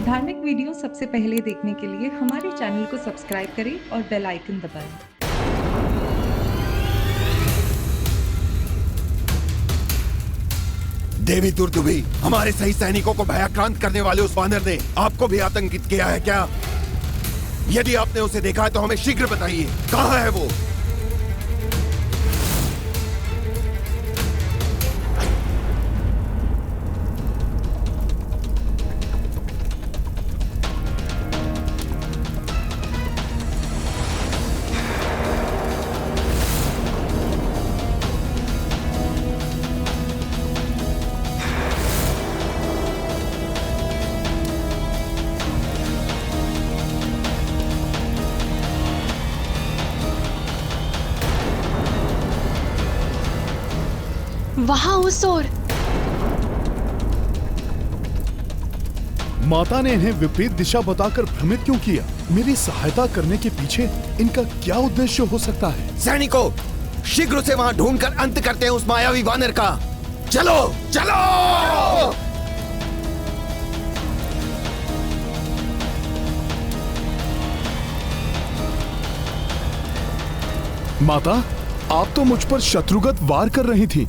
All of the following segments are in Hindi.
धार्मिक वीडियो सबसे पहले देखने के लिए हमारे चैनल को सब्सक्राइब करें और बेल आइकन दबाएं। देवी दुर्दुभी, हमारे सही सैनिकों को भयाक्रांत करने वाले उस वानर ने आपको भी आतंकित किया है क्या? यदि आपने उसे देखा है तो हमें शीघ्र बताइए, कहाँ है वो? वहां उस ओर। माता ने इन्हें विपरीत दिशा बताकर भ्रमित क्यों किया? मेरी सहायता करने के पीछे इनका क्या उद्देश्य हो सकता है? सैनिकों, शीघ्र से वहां ढूंढकर अंत करते हैं उस मायावी वानर का। चलो चलो! माता, आप तो मुझ पर शत्रुगत वार कर रही थी,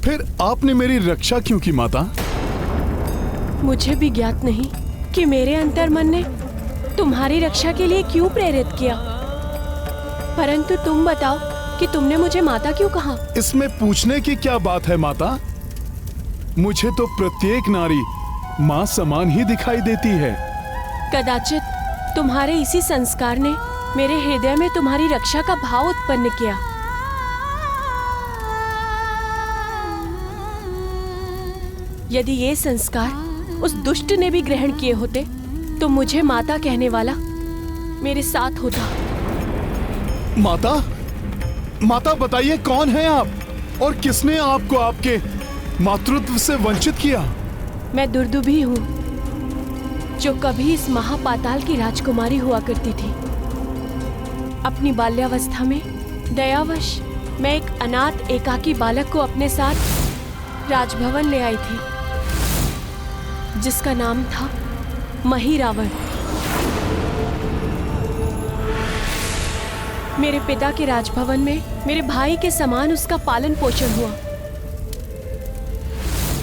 फिर आपने मेरी रक्षा क्यों की माता? मुझे भी ज्ञात नहीं कि मेरे अंतर्मन ने तुम्हारी रक्षा के लिए क्यों प्रेरित किया, परंतु तुम बताओ कि तुमने मुझे माता क्यों कहा? इसमें पूछने की क्या बात है माता? मुझे तो प्रत्येक नारी माँ समान ही दिखाई देती है। कदाचित तुम्हारे इसी संस्कार ने मेरे हृदय में तुम्हारी रक्षा का भाव उत्पन्न किया। यदि ये संस्कार उस दुष्ट ने भी ग्रहण किए होते तो मुझे माता कहने वाला मेरे साथ होता। माता, माता बताइए, कौन है आप और किसने आपको आपके मातृत्व से वंचित किया? मैं दुर्दुभी हूँ, जो कभी इस महापाताल की राजकुमारी हुआ करती थी। अपनी बाल्यावस्था में दयावश मैं एक अनाथ एकाकी बालक को अपने साथ राजभवन ले आई थी, जिसका नाम था महिरावण। मेरे पिता के राजभवन में मेरे भाई के समान उसका पालन पोषण हुआ,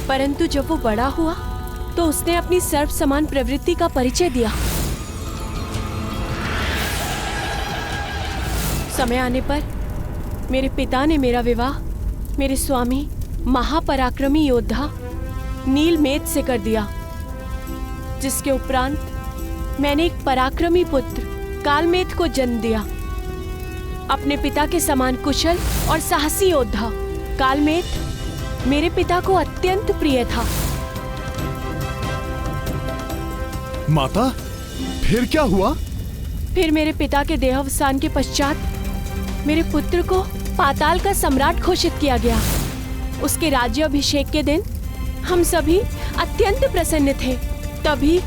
परंतु जब वो बड़ा हुआ तो उसने अपनी सर्व समान प्रवृत्ति का परिचय दिया। समय आने पर मेरे पिता ने मेरा विवाह मेरे स्वामी महापराक्रमी योद्धा नीलमेघ से कर दिया, जिसके उपरांत मैंने एक पराक्रमी पुत्र कालमेघ को जन्म दिया। अपने पिता के समान कुशल और साहसी योद्धा कालमेघ मेरे पिता को अत्यंत प्रिय था। माता, फिर क्या हुआ? फिर मेरे पिता के देहावसान के पश्चात मेरे पुत्र को पाताल का सम्राट घोषित किया गया। उसके राज्याभिषेक के दिन हम सभी अत्यंत प्रसन्न थे। तभी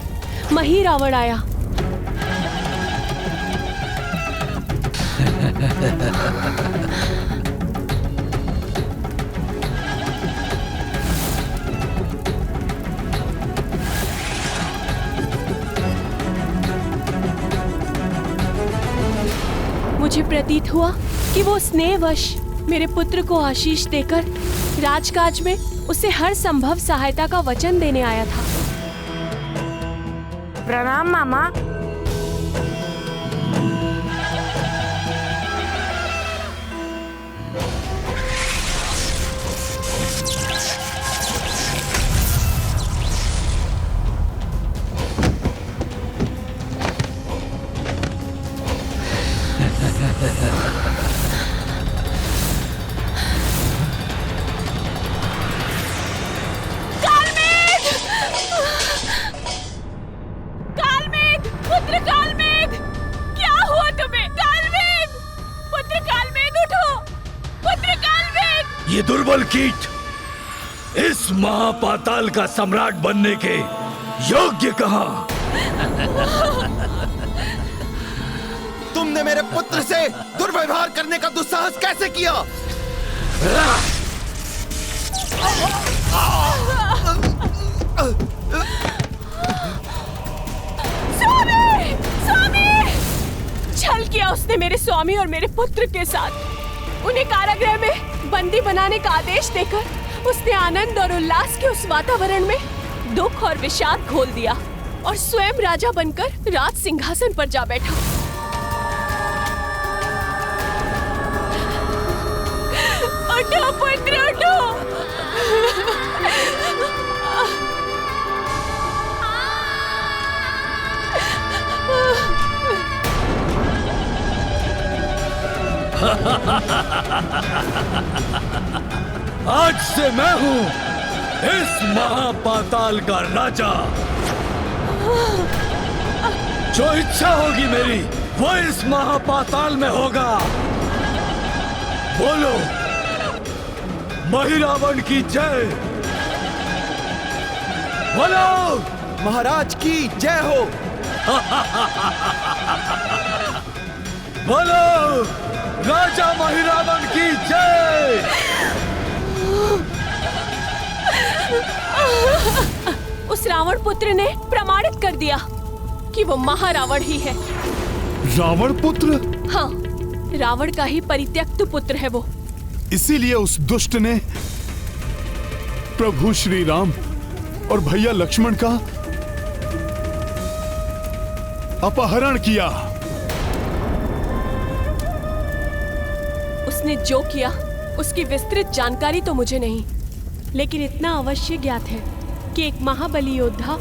महिरावण आया। मुझे प्रतीत हुआ कि वो स्नेहवश मेरे पुत्र को आशीष देकर राजकाज में उसे हर संभव सहायता का वचन देने आया था। प्रणाम मामा। कालमेघ, पुत्र कालमेघ, क्या हुआ तुम्हें? कालमेघ, पुत्र कालमेघ उठो, पुत्र कालमेघ। ये दुर्बल कीट इस महापाताल का सम्राट बनने के योग्य कहाँ? तुमने मेरे पुत्र से दुर्व्यवहार करने का दुस्साहस कैसे किया? स्वामी, स्वामी! छल किया उसने मेरे स्वामी और मेरे पुत्र के साथ। उन्हें कारागृह में बंदी बनाने का आदेश देकर उसने आनंद और उल्लास के उस वातावरण में दुख और विषाद घोल दिया और स्वयं राजा बनकर राज सिंहासन पर जा बैठा। उठो पुत्र, उठो। आज से मैं हूँ इस महापाताल का राजा। जो इच्छा होगी मेरी वो इस महापाताल में होगा। बोलो, महिरावण की जय। बोलो, महाराज की जय हो। बोलो, राजा महिरावण की जय। उस रावण पुत्र ने प्रमाणित कर दिया कि वो महारावण ही है। रावण पुत्र? हाँ, रावण का ही परित्यक्त पुत्र है वो। इसीलिए उस दुष्ट ने प्रभु श्री राम और भैया लक्ष्मण का अपहरण किया। उसने जो किया उसकी विस्तृत जानकारी तो मुझे नहीं, लेकिन इतना अवश्य ज्ञात है कि एक महाबली योद्धा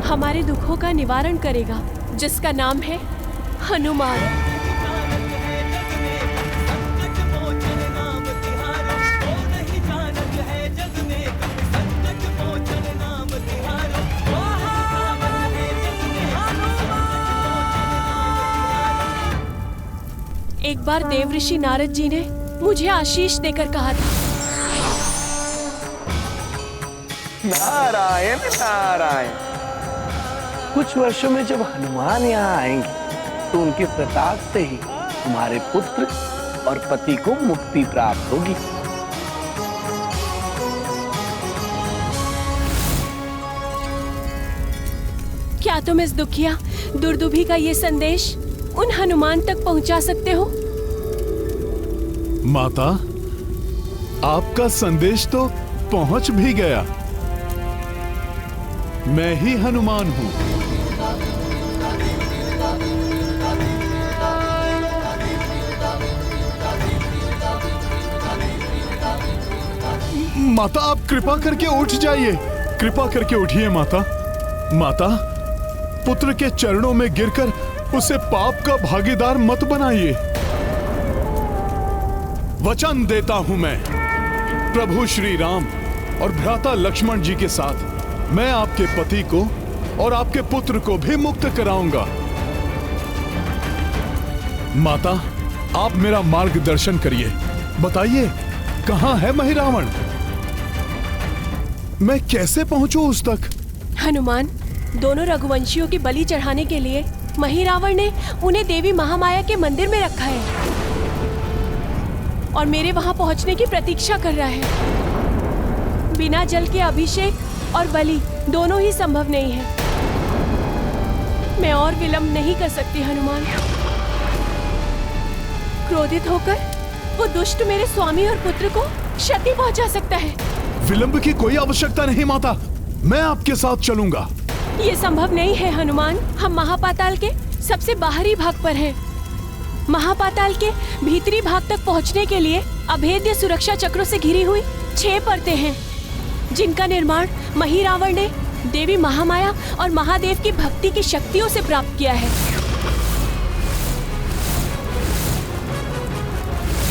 हमारे दुखों का निवारण करेगा, जिसका नाम है हनुमान। एक बार देवऋषि नारद जी ने मुझे आशीष देकर कहा था, नारायण नारायण। कुछ वर्षों में जब हनुमान यहाँ आएंगे तो उनके प्रताप से ही तुम्हारे पुत्र और पति को मुक्ति प्राप्त होगी। क्या तुम इस दुखिया दुर्दुभी का ये संदेश उन हनुमान तक पहुंचा सकते हो? माता, आपका संदेश तो पहुंच भी गया। मैं ही हनुमान हूं। माता, आप कृपा करके उठ जाइए। कृपा करके उठिए माता। माता, पुत्र के चरणों में गिरकर उसे पाप का भागीदार मत बनाइए। वचन देता हूं मैं प्रभु श्री राम और भ्राता लक्ष्मण जी के साथ मैं आपके पति को और आपके पुत्र को भी मुक्त कराऊंगा। माता, आप मेरा मार्गदर्शन करिए। बताइए, कहां है महिरावण? मैं कैसे पहुंचूं उस तक? हनुमान, दोनों रघुवंशियों की बलि चढ़ाने के लिए महिरावण ने उन्हें देवी महामाया के मंदिर में रखा है और मेरे वहां पहुंचने की प्रतीक्षा कर रहा है। बिना जल के अभिषेक और बलि दोनों ही संभव नहीं है। मैं और विलंब नहीं कर सकती हनुमान। क्रोधित होकर वो दुष्ट मेरे स्वामी और पुत्र को क्षति पहुंचा सकता है। विलंब की कोई आवश्यकता नहीं माता, मैं आपके साथ चलूंगा। ये संभव नहीं है हनुमान। हम महापाताल के सबसे बाहरी भाग पर हैं। महापाताल के भीतरी भाग तक पहुंचने के लिए अभेद्य सुरक्षा चक्रों से घिरी हुई 6 परतें हैं, जिनका निर्माण महिरावण ने देवी महामाया और महादेव की भक्ति की शक्तियों से प्राप्त किया है।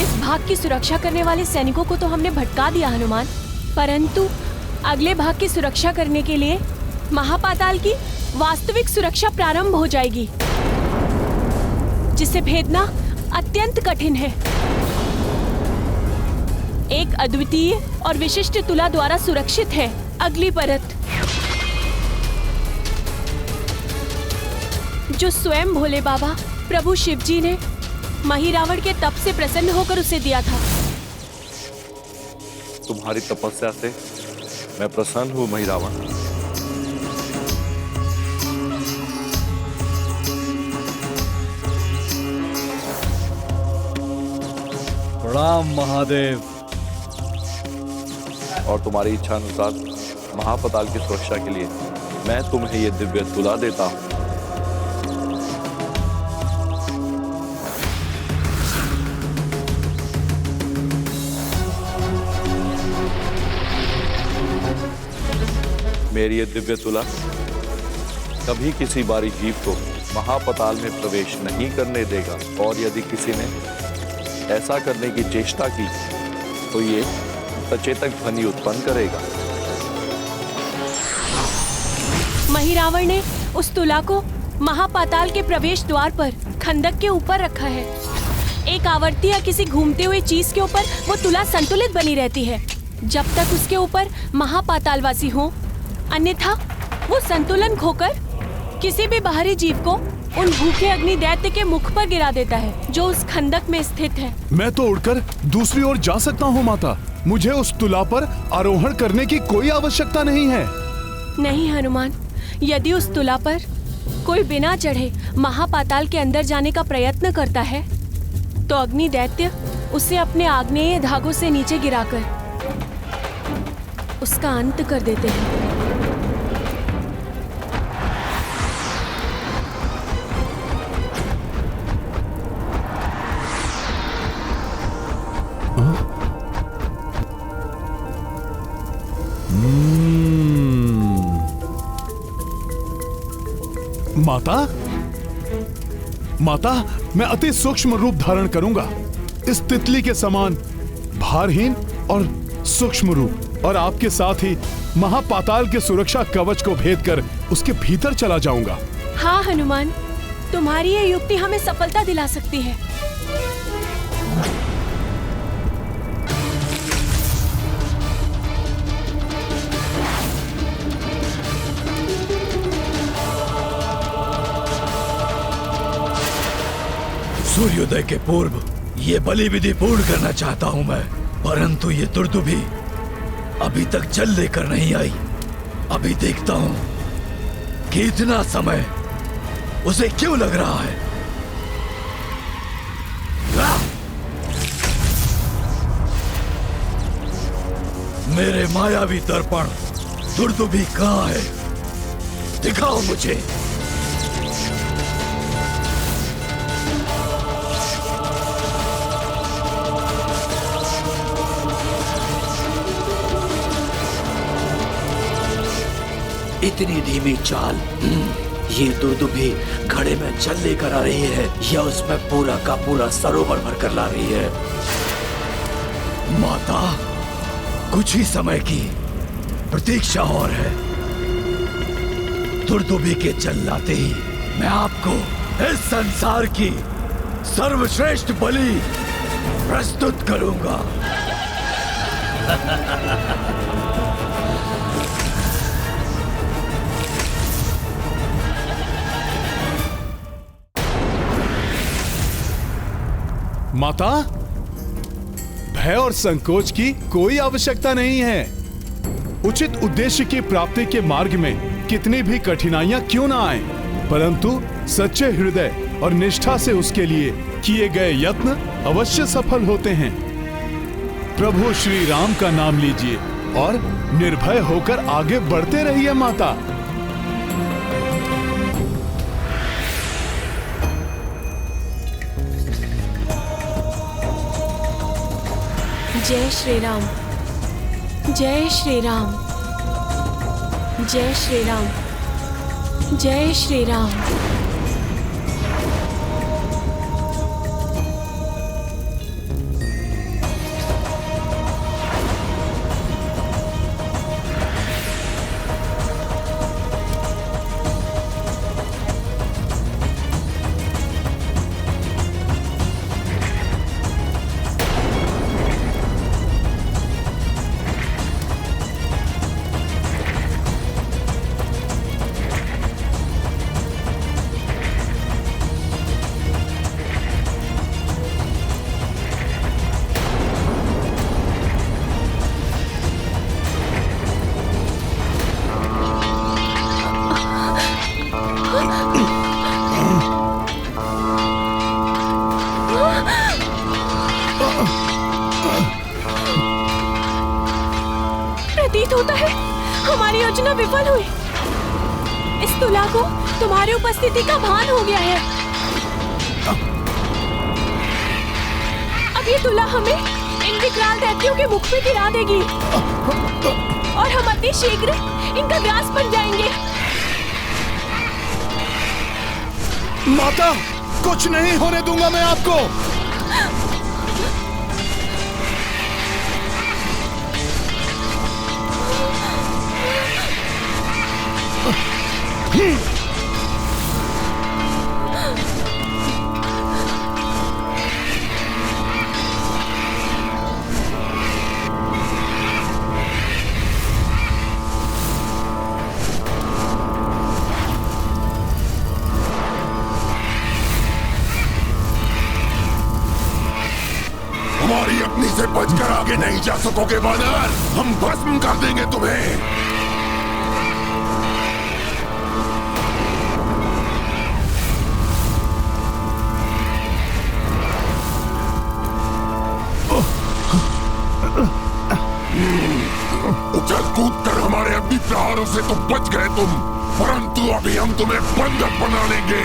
इस भाग की सुरक्षा करने वाले सैनिकों को तो हमने भटका दिया हनुमान, परंतु अगले भाग की सुरक्षा करने के लिए महापाताल की वास्तविक सुरक्षा प्रारंभ हो जाएगी, जिसे भेदना अत्यंत कठिन है। एक अद्वितीय और विशिष्ट तुला द्वारा सुरक्षित है अगली परत, जो स्वयं भोले बाबा प्रभु शिव जी ने महिरावण के तप से प्रसन्न होकर उसे दिया था। तुम्हारी तपस्या से मैं प्रसन्न हूँ महिरावण। प्रणाम महादेव। और तुम्हारी इच्छा अनुसार महापाताल की सुरक्षा के लिए मैं तुम्हें ये दिव्य तुला देता हूँ। मेरी ये दिव्य तुला कभी किसी बारी जीव को महापाताल में प्रवेश नहीं करने देगा, और यदि किसी ने ऐसा करने की चेष्टा की तो ये सचेतक ध्वनि उत्पन्न करेगा। महिरावण ने उस तुला को महापाताल के प्रवेश द्वार पर खंडक के ऊपर रखा है। एक आवर्ती या किसी घूमते हुए चीज के ऊपर वो तुला संतुलित बनी रहती है जब तक उसके ऊपर महापातालवासी हो, अन्यथा वो संतुलन खोकर किसी भी बाहरी जीव को उन भूखे अग्नि दैत्य के मुख पर गिरा देता है, जो उस खंडक में स्थित है। मैं तो उड़कर दूसरी ओर जा सकता हूँ माता। मुझे उस तुला पर आरोहण करने की कोई आवश्यकता नहीं है। नहीं हनुमान, यदि उस तुला पर कोई बिना चढ़े महापाताल के अंदर जाने का प्रयत्न करता है तो अग्नि दैत्य उसे अपने आग्नेय धागों से नीचे गिराकर उसका अंत कर देते हैं। माता, माता, मैं अति सूक्ष्म रूप धारण करूंगा, इस तितली के समान भारहीन और सूक्ष्म रूप, और आपके साथ ही महापाताल के सुरक्षा कवच को भेद कर उसके भीतर चला जाऊंगा। हाँ हनुमान, तुम्हारी ये युक्ति हमें सफलता दिला सकती है। सूर्योदय के पूर्व ये बलि विधि पूर्ण करना चाहता हूं मैं, परंतु ये दुर्दुभी अभी तक जल लेकर नहीं आई। अभी देखता हूं कि इतना समय उसे क्यों लग रहा है। मेरे मायावी दर्पण दुर्दुभी कहां है? दिखाओ मुझे। इतनी धीमी चाल, ये दुर्दुभी घड़े में जल लेकर आ रही है या उसमें पूरा का पूरा सरोवर भरकर ला रही है? माता, कुछ ही समय की प्रतीक्षा और है। दुर्दुभी के जल लाते ही मैं आपको इस संसार की सर्वश्रेष्ठ बलि प्रस्तुत करूंगा। माता, भय और संकोच की कोई आवश्यकता नहीं है। उचित उद्देश्य की प्राप्ति के मार्ग में कितनी भी कठिनाइयां क्यों ना आए, परंतु सच्चे हृदय और निष्ठा से उसके लिए किए गए यत्न अवश्य सफल होते हैं। प्रभु श्री राम का नाम लीजिए और निर्भय होकर आगे बढ़ते रहिए माता। जय श्री राम, जय श्री राम, जय श्री राम, जय श्री राम। प्रतीत होता है हमारी योजना विफल हुई। इस तुला को तुम्हारी उपस्थिति का भान हो गया है। अब ये तुला हमें इन विकराल दैत्यों के मुख में गिरा देगी और हम अति शीघ्र इनका ग्रास बन जाएंगे। माता, कुछ नहीं होने दूंगा मैं आपको। हमारी अपनी से बचकर आगे नहीं जा सकोगे वानर। हम भस्म कर देंगे तुम्हें। उछल कूद कर हमारे अग्नि प्रहारों से तो बच गए तुम, परंतु अभी हम तुम्हें बंधक बना लेंगे।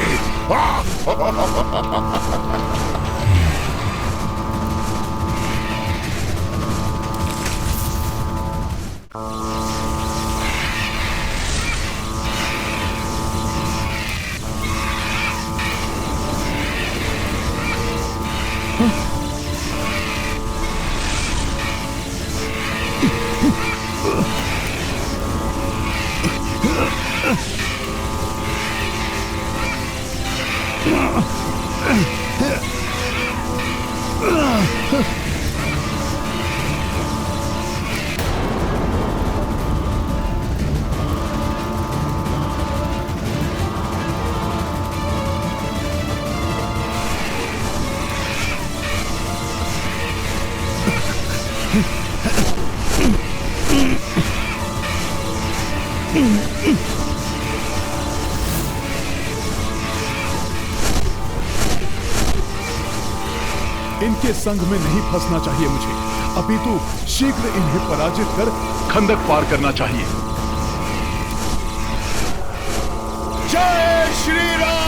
इनके संग में नहीं फंसना चाहिए मुझे, अपितु शीघ्र इन्हें पराजित कर खंदक पार करना चाहिए। जय श्री राम।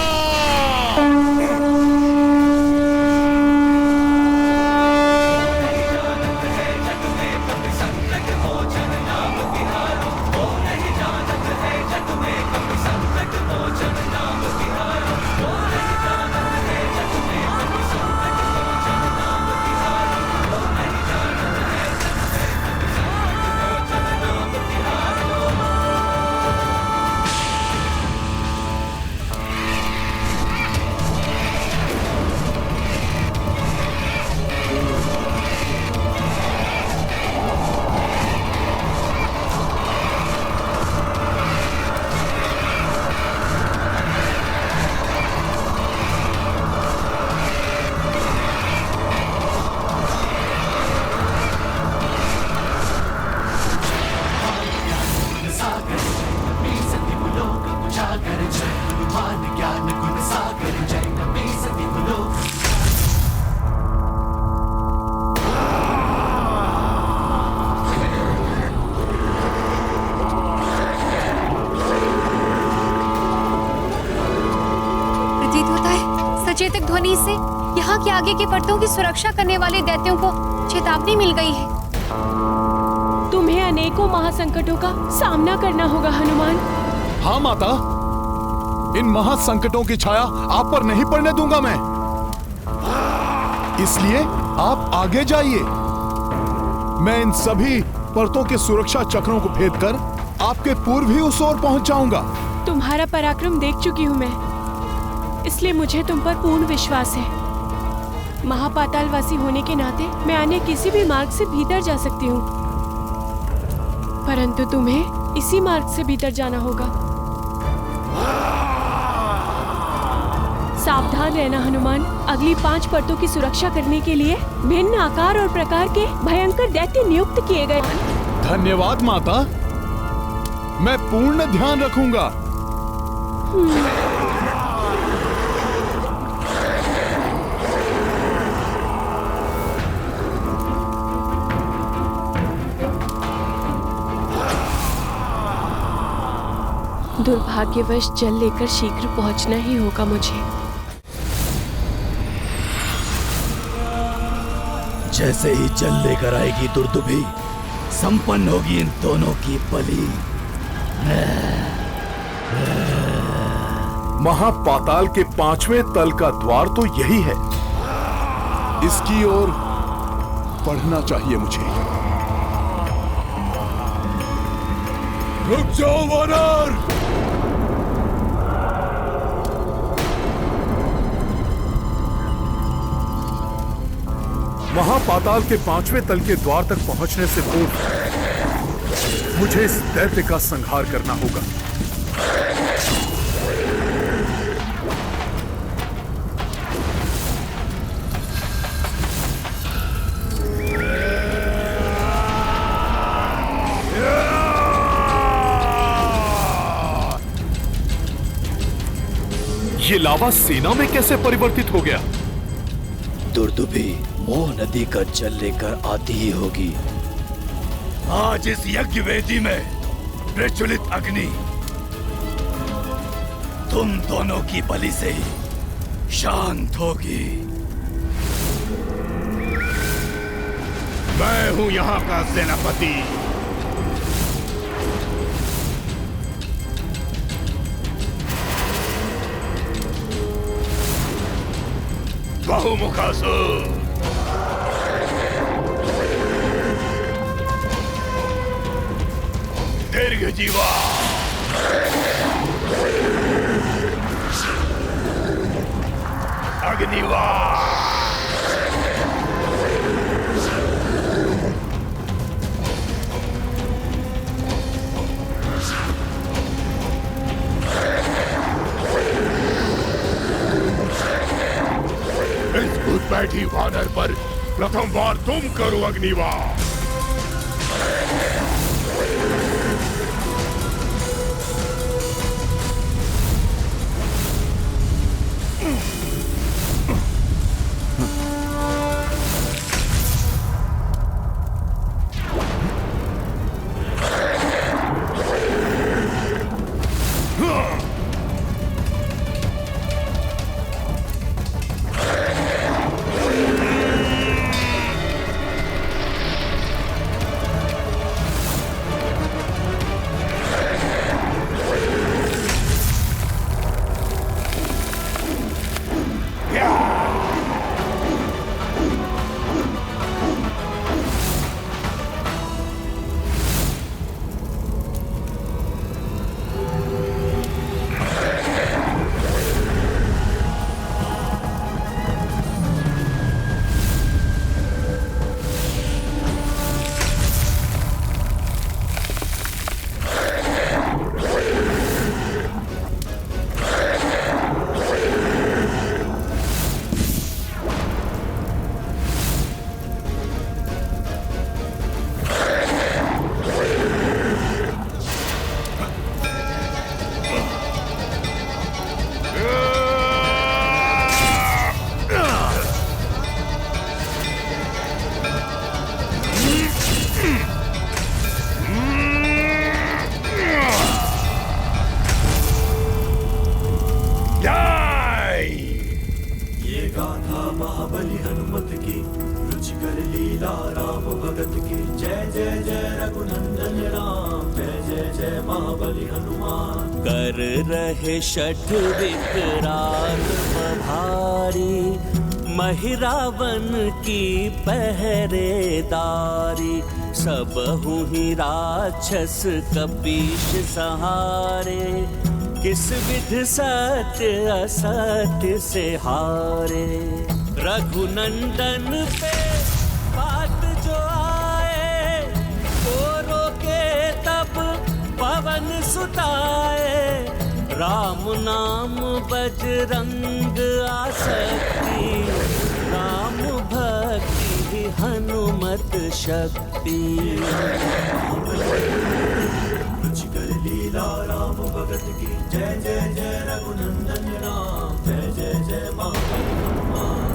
सचेतक ध्वनि से यहाँ के आगे के परतों की सुरक्षा करने वाले दैत्यों को चेतावनी मिल गई है। तुम्हें अनेकों महासंकटों का सामना करना होगा हनुमान। हाँ माता, इन महासंकटों की छाया आप पर नहीं पड़ने दूंगा मैं। इसलिए आप आगे जाइए। मैं इन सभी परतों के सुरक्षा चक्रों को भेद कर आपके पूर्व ही उस ओर पहुंच जाऊंगा। तुम्हारा पराक्रम देख चुकी हूँ मैं, इसलिए मुझे तुम पर पूर्ण विश्वास है। महापातालवासी होने के नाते मैं अन्य किसी भी मार्ग से भीतर जा सकती हूँ, परंतु तुम्हें इसी मार्ग से भीतर जाना होगा। सावधान रहना हनुमान। अगली 5 परतों की सुरक्षा करने के लिए भिन्न आकार और प्रकार के भयंकर दैत्य नियुक्त किए गए। धन्यवाद माता, मैं पूर्ण ध्यान रखूंगा। दुर्भाग्यवश जल लेकर शीघ्र पहुंचना ही होगा मुझे। जैसे ही जल लेकर आएगी दुर्दुभी, संपन्न होगी इन दोनों की बलि। महापाताल के 5वें तल का द्वार तो यही है। इसकी ओर बढ़ना चाहिए मुझे। रुक जाओ वानर! महापाताल के 5वें तल के द्वार तक पहुंचने से पूर्व मुझे इस दैत्य का संहार करना होगा। ये लावा सेना में कैसे परिवर्तित हो गया? दुर्दुभी मोह नदी का जल लेकर आती ही होगी। आज इस यज्ञ वेदी में प्रज्वलित अग्नि तुम दोनों की बलि से ही शांत होगी। मैं हूं यहाँ का सेनापति। बहुमुखासुर, दीर्घजीवा, अग्निवास, इस घुसपैठी वानर पर प्रथम बार तुम करो अग्निवास। हनुमत की, रुचिकर लीला राम भगत की। जय जय जय रघुनंदन राम, जय जय जय महाबली हनुमान। कर रहे शठ विकराल भारी, महिरावन की पहरेदारी। सबहु ही राक्षस कपीश सहारे, किस विध सत्य असत्य से हारे। रघुनंदन पे बात जो आए, को रोके तब पवन सुताए। राम नाम बजरंग आसक्ति, राम भक्ति हनुमत शक्ति। रुचिकर लीला राम भगत की, जय जय जय रघुनंदन राम, जय जय जय महाबली हनुमान।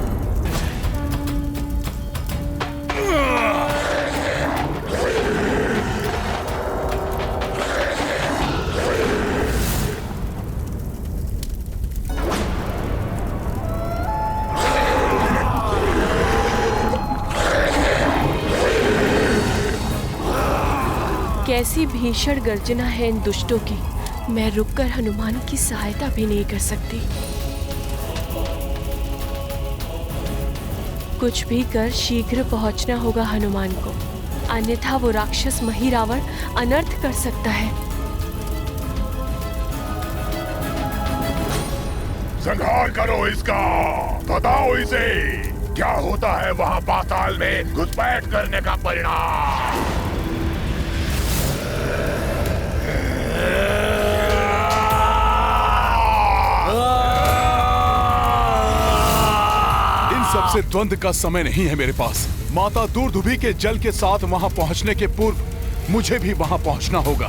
कैसी भीषण गर्जना है इन दुष्टों की। मैं रुककर हनुमान की सहायता भी नहीं कर सकती। कुछ भी कर शीघ्र पहुंचना होगा हनुमान को, अन्यथा वो राक्षस महिरावण अनर्थ कर सकता है। संहार करो इसका, बताओ इसे क्या होता है वहाँ पाताल में घुसपैठ करने का परिणाम। सबसे द्वंद्व का समय नहीं है मेरे पास। माता दूरदुभी के जल के साथ वहां पहुंचने के पूर्व मुझे भी वहां पहुंचना होगा।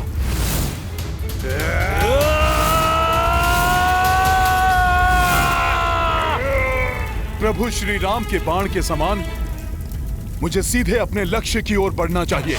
प्रभु श्री राम के बाण के समान मुझे सीधे अपने लक्ष्य की ओर बढ़ना चाहिए।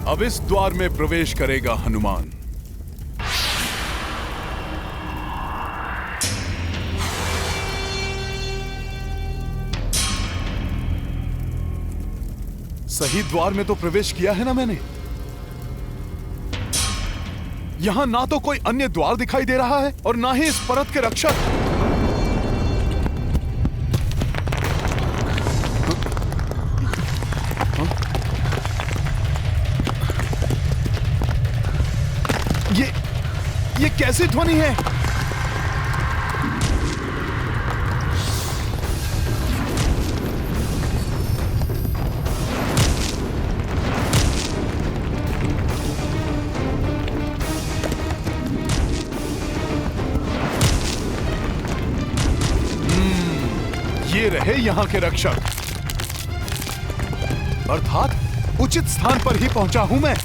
अब इस द्वार में प्रवेश करेगा हनुमान। सही द्वार में तो प्रवेश किया है ना मैंने। यहां ना तो कोई अन्य द्वार दिखाई दे रहा है और ना ही इस परत के रक्षक। ये कैसी ध्वनि है? ये रहे यहां के रक्षक। अर्थात उचित स्थान पर ही पहुंचा हूं मैं।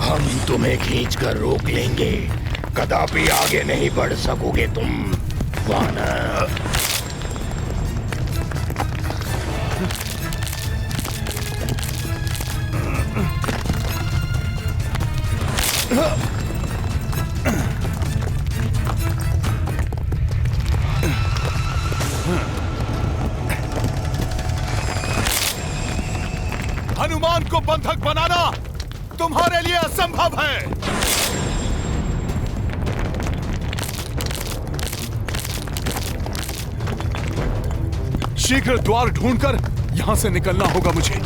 हम तुम्हें खींचकर रोक लेंगे, कदापि आगे नहीं बढ़ सकोगे तुम वानर। हनुमान को बंधक बनाना तुम्हारे लिए असंभव है। शीघ्र द्वार ढूंढकर यहां से निकलना होगा मुझे।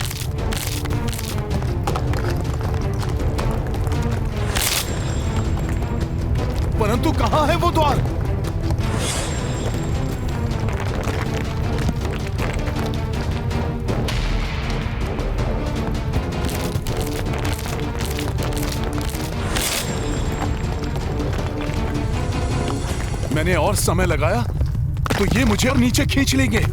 परंतु कहां है वो द्वार? मैंने और समय लगाया तो ये मुझे और नीचे खींच लेंगे।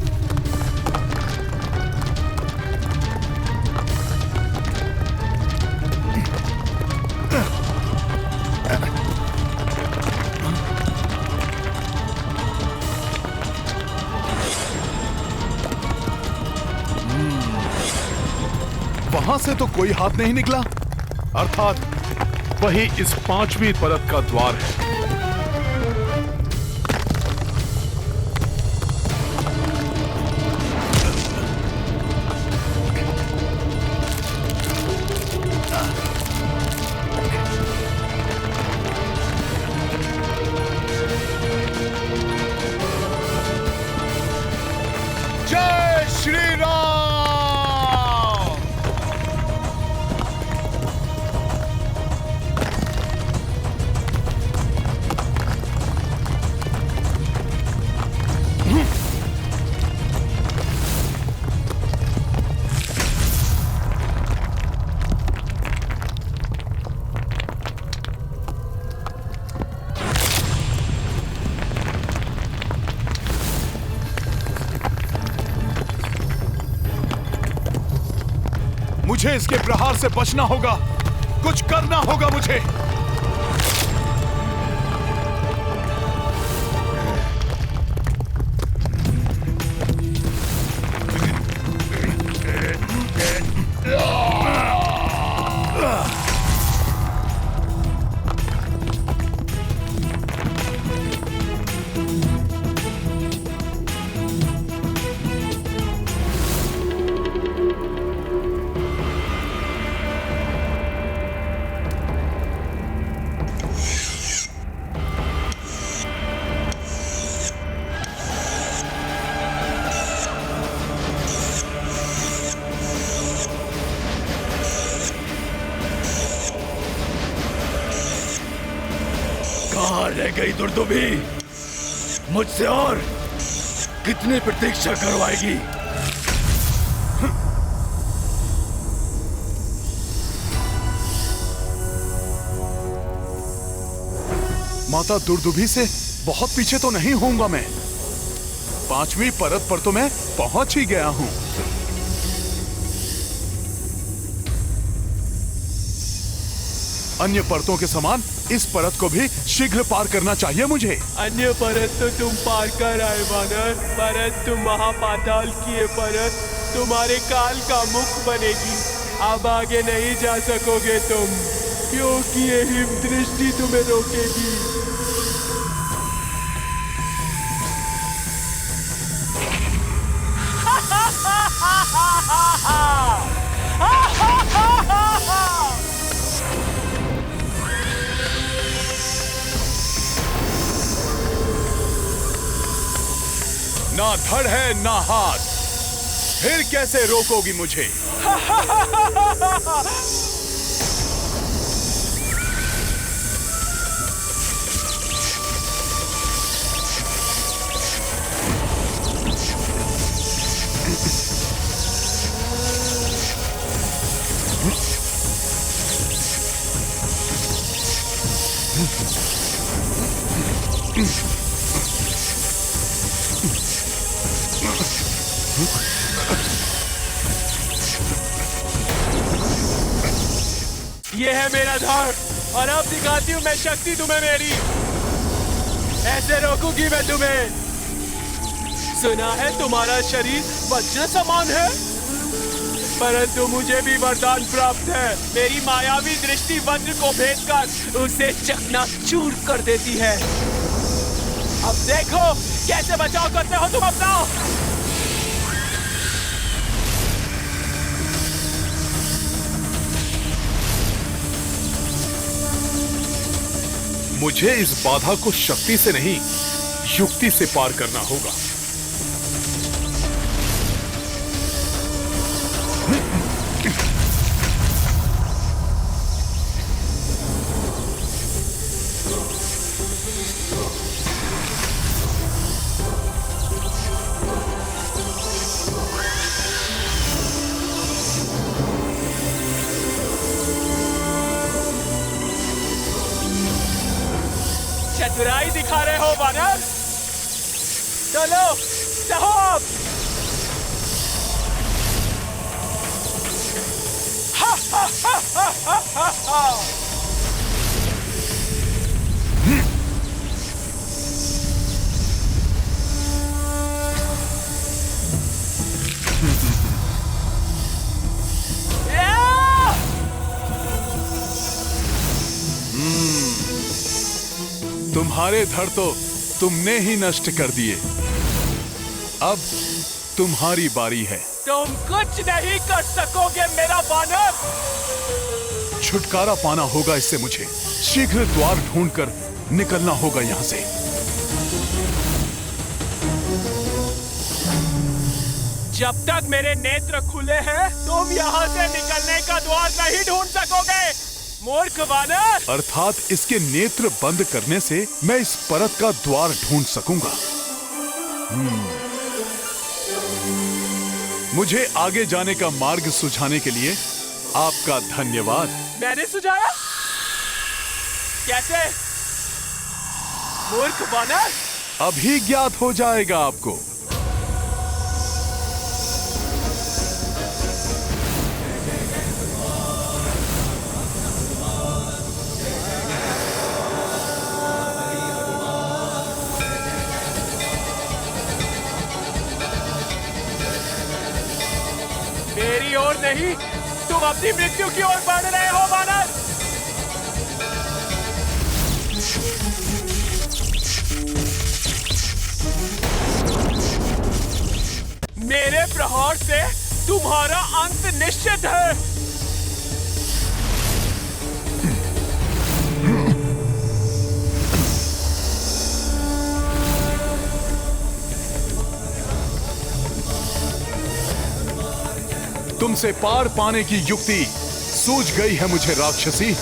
वहां से तो कोई हाथ नहीं निकला, अर्थात वही इस 5वीं परत का द्वार है। जय श्री राम। मुझे इसके प्रहार से बचना होगा, कुछ करना होगा मुझे। कहाँ रह गई दुर्दुभी? मुझसे और कितनी प्रतीक्षा करवाएगी? माता दुर्दुभी से बहुत पीछे तो नहीं होऊंगा मैं। 5वीं परत पर तो मैं पहुंच ही गया हूं। अन्य परतों के समान इस परत को भी शीघ्र पार करना चाहिए मुझे। अन्य परत तो तुम पार कर आए वानर, परंतु महापाताल की ये परत तुम्हारे काल का मुख बनेगी। अब आगे नहीं जा सकोगे तुम, क्योंकि ये हिम दृष्टि तुम्हें रोकेगी। ना धड़ है ना हाथ, फिर कैसे रोकोगी मुझे? ये है मेरा धड़, और अब दिखाती हूँ मैं शक्ति तुम्हें मेरी। ऐसे रोकूंगी मैं तुम्हें। सुना है तुम्हारा शरीर वज्र समान है, परंतु मुझे भी वरदान प्राप्त है। मेरी मायावी दृष्टि वज्र को भेदकर उसे चकनाचूर कर देती है। अब देखो कैसे बचाव करते हो तुम अपना। मुझे इस बाधा को शक्ति से नहीं, युक्ति से पार करना होगा। बुराई दिखा रहे हो वानर? चलो जाओ अब। हा हा हा हा हा हा हा। तुम्हारे धड़ तो तुमने ही नष्ट कर दिए। अब तुम्हारी बारी है। तुम कुछ नहीं कर सकोगे मेरा वानर। छुटकारा पाना होगा इससे मुझे। शीघ्र द्वार ढूंढकर निकलना होगा यहां से। जब तक मेरे नेत्र खुले हैं तुम यहाँ से निकलने का द्वार नहीं ढूंढ सकोगे मूर्ख वानर। अर्थात इसके नेत्र बंद करने से मैं इस परत का द्वार ढूंढ सकूंगा। मुझे आगे जाने का मार्ग सुझाने के लिए आपका धन्यवाद। मैंने सुझाया? कैसे मूर्ख वानर? अभी ज्ञात हो जाएगा आपको। मेरी ओर नहीं, तुम अपनी मृत्यु की ओर बढ़ रहे हो वानर। मेरे प्रहार से तुम्हारा अंत निश्चित है। तुमसे पार पाने की युक्ति सूझ गई है मुझे राक्षसी।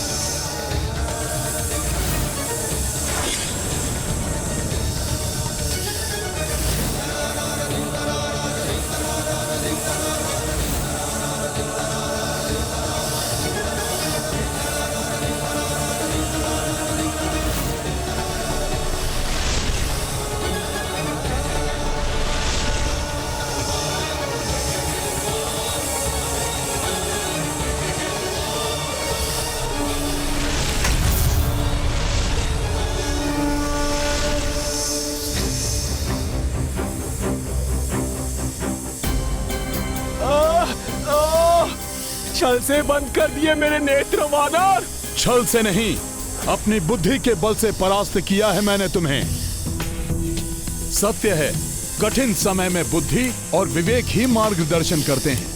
छल से बंद कर दिए मेरे नेत्र वानर। छल से नहीं, अपनी बुद्धि के बल से परास्त किया है मैंने तुम्हें। सत्य है, कठिन समय में बुद्धि और विवेक ही मार्गदर्शन करते हैं।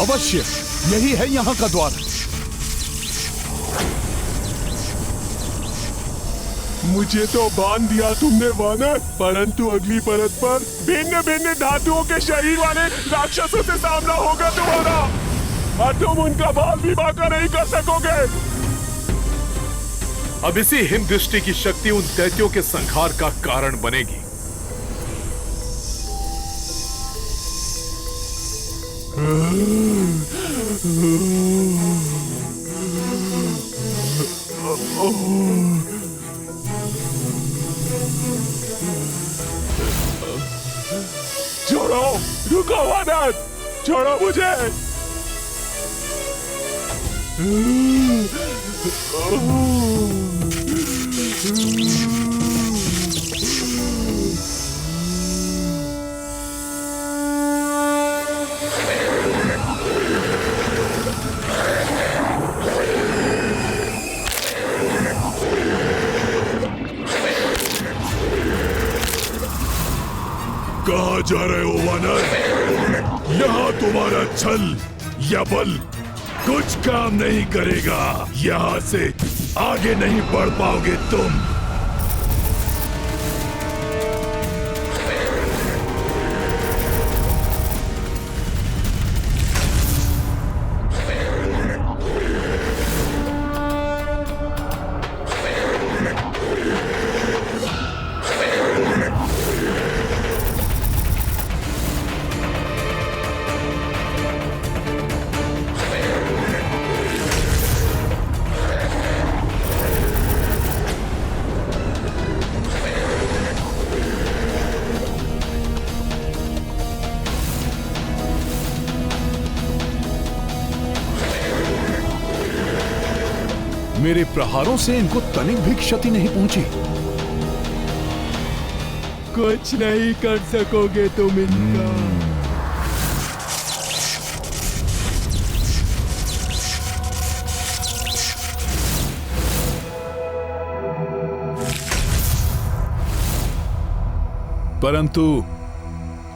अवश्य यही है यहाँ का द्वार। मुझे तो बांध दिया तुमने वानर, परंतु अगली परत पर भिन्न भिन्न धातुओं के शरीर वाले राक्षसों से सामना होगा तुम्हारा और तुम उनका बाल भी बांका नहीं कर सकोगे। अब इसी हिम दृष्टि की शक्ति उन दैत्यों के संहार का कारण बनेगी। छोड़ो, रुको वानर, छोड़ो मुझे। कहाँ जा रहे हो वानर? यहाँ तुम्हारा छल या बल कुछ काम नहीं करेगा। यहाँ से आगे नहीं बढ़ पाओगे तुम। मेरे प्रहारों से इनको तनिक भी क्षति नहीं पहुंची। कुछ नहीं कर सकोगे तुम इनका। परंतु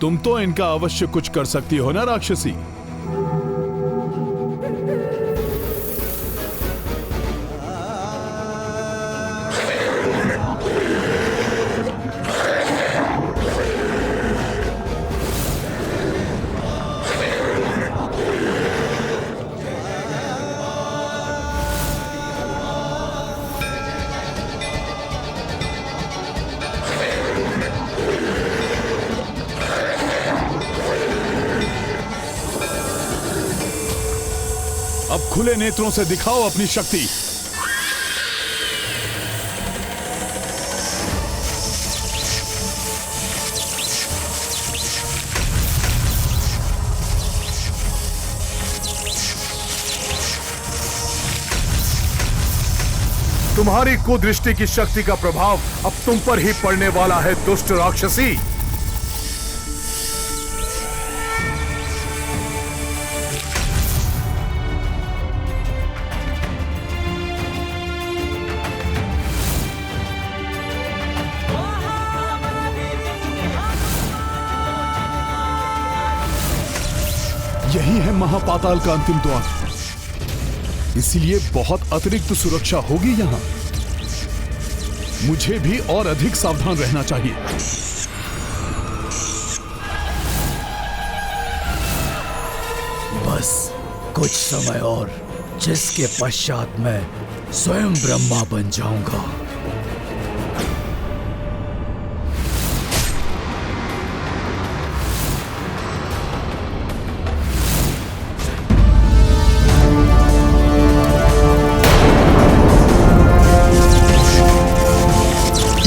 तुम तो इनका अवश्य कुछ कर सकती हो ना राक्षसी। अब खुले नेत्रों से दिखाओ अपनी शक्ति। तुम्हारी कुदृष्टि की शक्ति का प्रभाव अब तुम पर ही पड़ने वाला है दुष्ट राक्षसी। यही है महापाताल का अंतिम द्वार, इसलिए बहुत अतिरिक्त सुरक्षा होगी यहां। मुझे भी और अधिक सावधान रहना चाहिए। बस कुछ समय और, जिसके पश्चात मैं स्वयं ब्रह्मा बन जाऊंगा।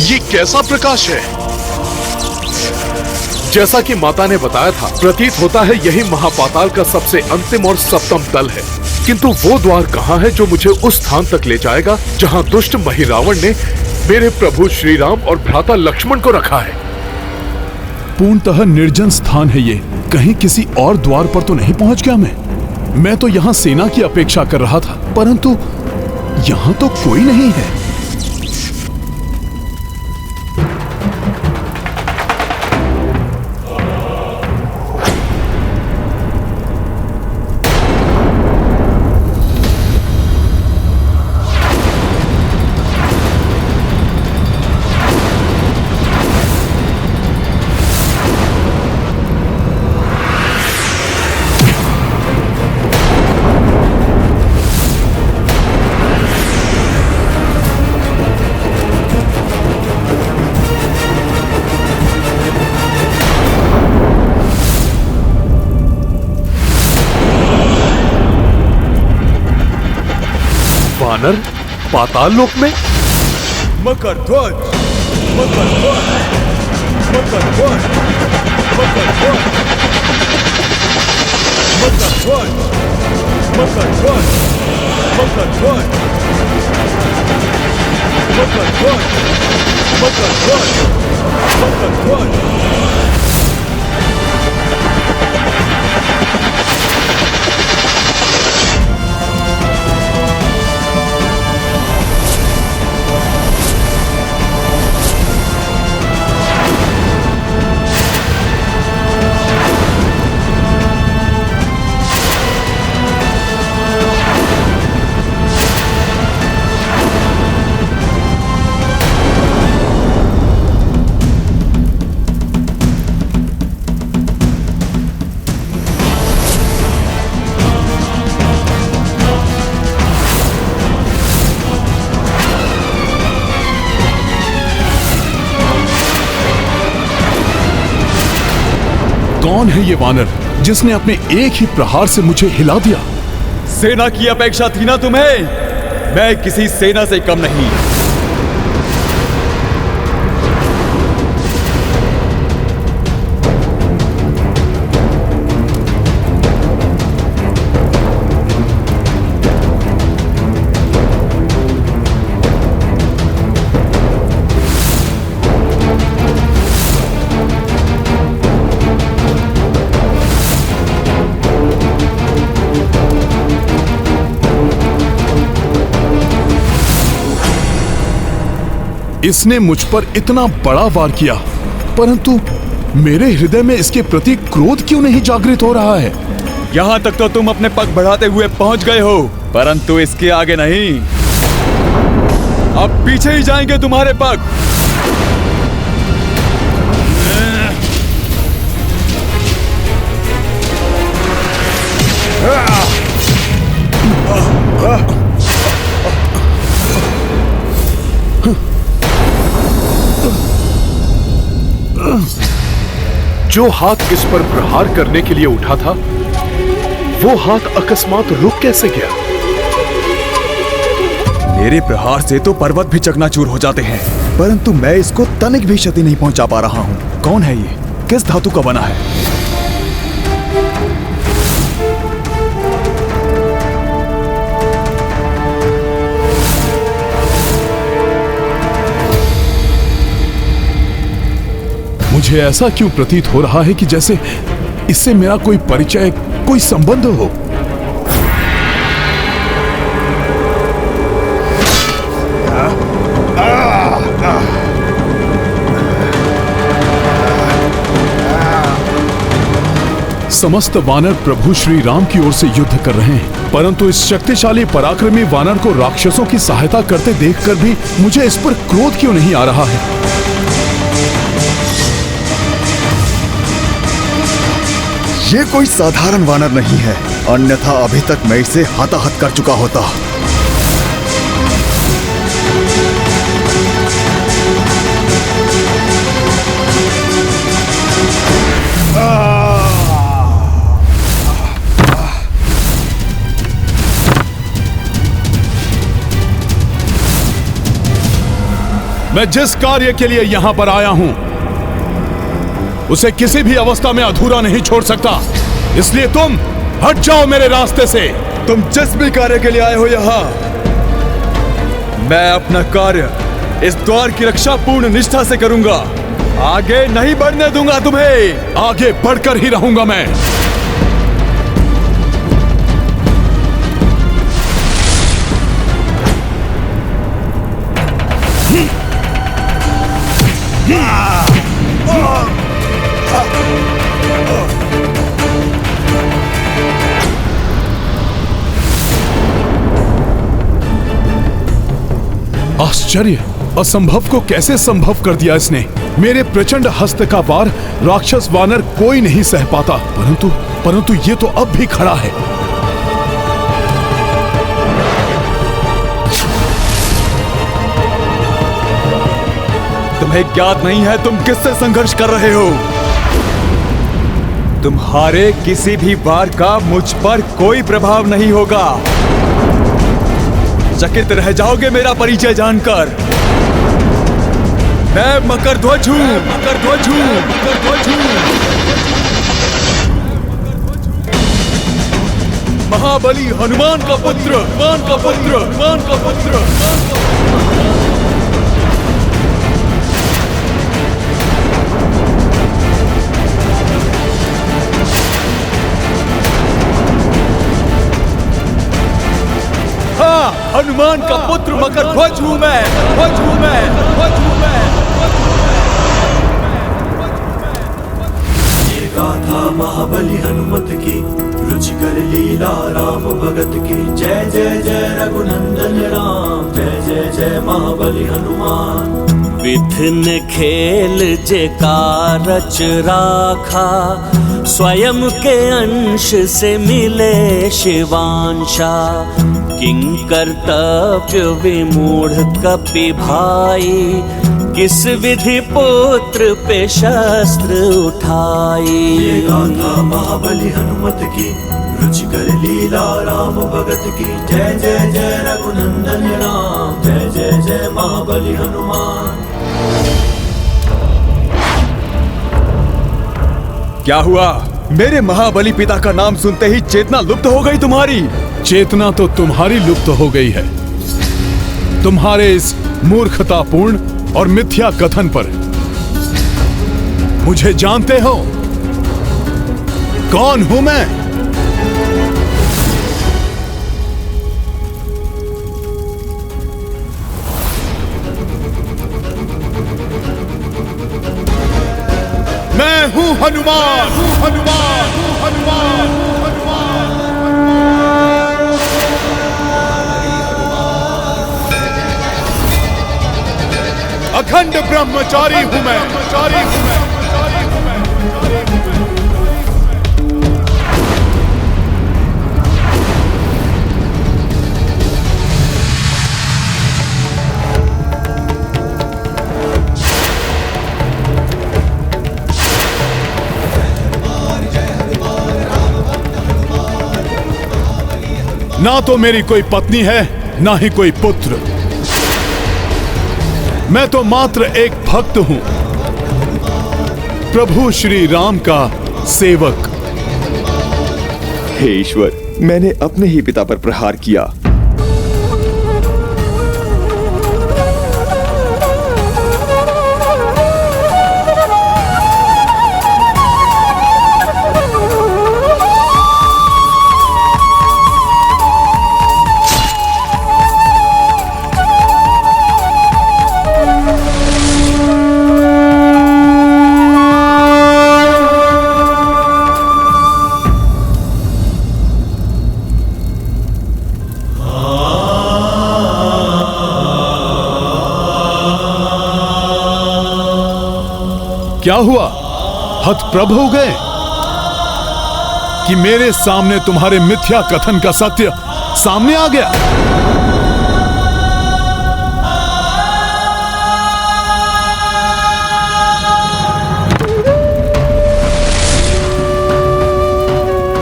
ये कैसा प्रकाश है? जैसा कि माता ने बताया था, प्रतीत होता है यही महापाताल का सबसे अंतिम और सप्तम तल है। किंतु वो द्वार कहाँ है जो मुझे उस स्थान तक ले जाएगा जहाँ दुष्ट महिरावण ने मेरे प्रभु श्री राम और भ्राता लक्ष्मण को रखा है? पूर्णतः निर्जन स्थान है ये। कहीं किसी और द्वार पर तो नहीं पहुंच गया मैं तो यहाँ सेना की अपेक्षा कर रहा था, परंतु यहाँ तो कोई नहीं है। वानर पाताल लोक में? मकर ध्वज, मकर ध्वज, मकर ध्वज, मकर ध्वज, मकर ध्वज, मकर ध्वज, मकर ध्वज, मकर ध्वज, मकर ध्वज, मकर ध्वज। कौन है ये वानर जिसने अपने एक ही प्रहार से मुझे हिला दिया? सेना की अपेक्षा थी ना तुम्हें? मैं किसी सेना से कम नहीं। इसने मुझ पर इतना बड़ा वार किया, परंतु मेरे हृदय में इसके प्रति क्रोध क्यों नहीं जागृत हो रहा है? यहाँ तक तो तुम अपने पग बढ़ाते हुए पहुंच गए हो, परंतु इसके आगे नहीं। अब पीछे ही जाएंगे तुम्हारे पग। जो हाथ इस पर प्रहार करने के लिए उठा था, वो हाथ अकस्मात रुक कैसे गया? मेरे प्रहार से तो पर्वत भी चकनाचूर हो जाते हैं, परंतु मैं इसको तनिक भी क्षति नहीं पहुंचा पा रहा हूं। कौन है ये? किस धातु का बना है? मुझे ऐसा क्यों प्रतीत हो रहा है कि जैसे इससे मेरा कोई परिचय, कोई संबंध हो। समस्त वानर प्रभु श्री राम की ओर से युद्ध कर रहे हैं, परंतु इस शक्तिशाली पराक्रमी वानर को राक्षसों की सहायता करते देखकर भी मुझे इस पर क्रोध क्यों नहीं आ रहा है? ये कोई साधारण वानर नहीं है, अन्यथा अभी तक मैं इसे हताहत कर चुका होता। मैं जिस कार्य के लिए यहां पर आया हूं, उसे किसी भी अवस्था में अधूरा नहीं छोड़ सकता, इसलिए तुम हट जाओ मेरे रास्ते से। तुम जिस भी कार्य के लिए आए हो यहां, मैं अपना कार्य इस द्वार की रक्षा पूर्ण निष्ठा से करूंगा। आगे नहीं बढ़ने दूंगा तुम्हें। आगे बढ़कर ही रहूंगा मैं। आश्चर्य! असंभव को कैसे संभव कर दिया इसने। मेरे प्रचंड हस्त का वार राक्षस वानर कोई नहीं सह पाता, परंतु ये तो अब भी खड़ा है। तुम्हें ज्ञात नहीं है तुम किससे संघर्ष कर रहे हो। तुम्हारे किसी भी वार का मुझ पर कोई प्रभाव नहीं होगा। चकित रह जाओगे मेरा परिचय जानकर। मैं मकरध्वज हूं, मकरध्वज हूं, मकरध्वज हूं। महाबली हनुमान का पुत्र, हनुमान का पुत्र, हनुमान का पुत्र, हनुमान का पुत्र। हनुमान का पुत्र मकरध्वज हूं मैं, ध्वज हूं मैं, ध्वज हूं मैं। ये गाथा महाबली हनुमत की, रुचिकर लीला राम भगत की। जय जय जय रघुनंदन राम, जय जय जय महाबली हनुमान। विधिन खेल जे कारच राखा, स्वयं के अंश से मिले शिवांशा। किं कर्तव्य विमूढ़ कपि भाई, किस विधि पुत्र पे शस्त्र उठाई। ये गाथा महाबली हनुमत की, रुचिकर लीला राम भगत की। जय जय जय रघुनंदन राम, जय जय जय महाबली हनुमान। क्या हुआ? मेरे महाबली पिता का नाम सुनते ही चेतना लुप्त हो गई तुम्हारी। चेतना तो तुम्हारी लुप्त हो गई है, तुम्हारे इस मूर्खतापूर्ण और मिथ्या कथन पर। मुझे जानते हो कौन हूं मैं? मैं हूं हनुमान, हनुमान, हनुमान, हनुमान। अखंड ब्रह्मचारी हूं मैं, ना तो मेरी कोई पत्नी है, ना ही कोई पुत्र। मैं तो मात्र एक भक्त हूं, प्रभु श्री राम का सेवक। हे ईश्वर, मैंने अपने ही पिता पर प्रहार किया। क्या हुआ? हतप्रभ हो गए कि मेरे सामने तुम्हारे मिथ्या कथन का सत्य सामने आ गया?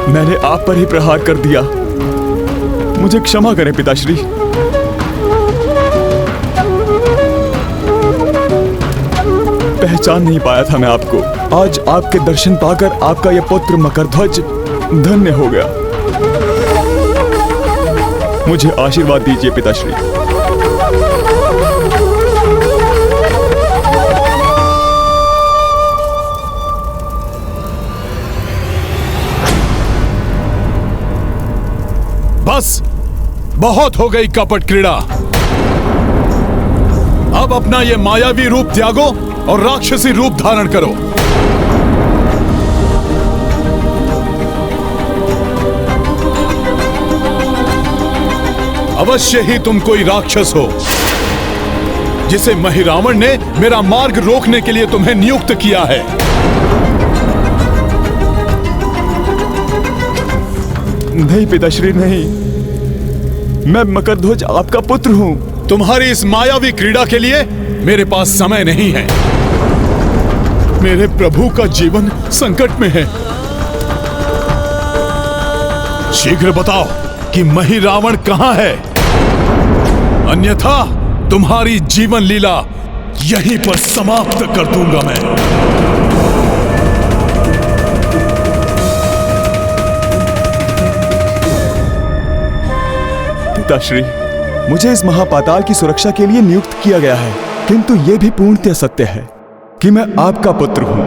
मैंने आप पर ही प्रहार कर दिया। मुझे क्षमा करें पिताश्री। पहचान नहीं पाया था मैं आपको। आज आपके दर्शन पाकर आपका यह पुत्र मकरध्वज धन्य हो गया। मुझे आशीर्वाद दीजिए पिताश्री। बस, बहुत हो गई कपट क्रीड़ा। अब अपना ये मायावी रूप त्यागो और राक्षसी रूप धारण करो। अवश्य ही तुम कोई राक्षस हो जिसे महिरावण ने मेरा मार्ग रोकने के लिए तुम्हें नियुक्त किया है। नहीं पिताश्री, नहीं। मैं मकरध्वज आपका पुत्र हूं। तुम्हारी इस मायावी क्रीड़ा के लिए मेरे पास समय नहीं है। मेरे प्रभु का जीवन संकट में है। शीघ्र बताओ कि महिरावण कहां है, अन्यथा तुम्हारी जीवन लीला यहीं पर समाप्त कर दूंगा मैं। पिताश्री, मुझे इस महापाताल की सुरक्षा के लिए नियुक्त किया गया है, किंतु यह भी पूर्णतः सत्य है कि मैं आपका पुत्र हूं।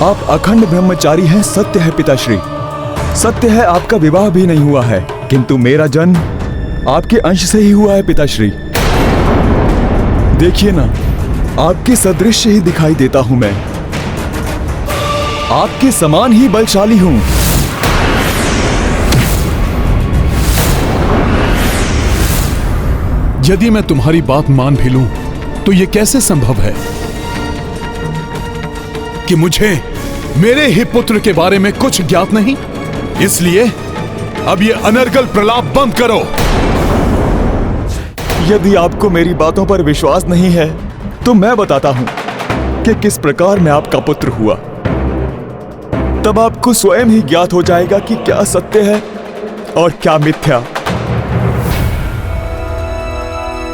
आप अखंड ब्रह्मचारी हैं, सत्य है पिताश्री। सत्य है आपका विवाह भी नहीं हुआ है, किंतु मेरा जन्म आपके अंश से ही हुआ है पिताश्री। देखिए ना, आपके सदृश ही दिखाई देता हूं मैं। आपके समान ही बलशाली हूं। यदि मैं तुम्हारी बात मान भी लूं, तो यह कैसे संभव है कि मुझे मेरे ही पुत्र के बारे में कुछ ज्ञात नहीं? इसलिए अब ये अनर्गल प्रलाप बंद करो। यदि आपको मेरी बातों पर विश्वास नहीं है, तो मैं बताता हूं कि किस प्रकार मैं आपका पुत्र हुआ। तब आपको स्वयं ही ज्ञात हो जाएगा कि क्या सत्य है और क्या मिथ्या।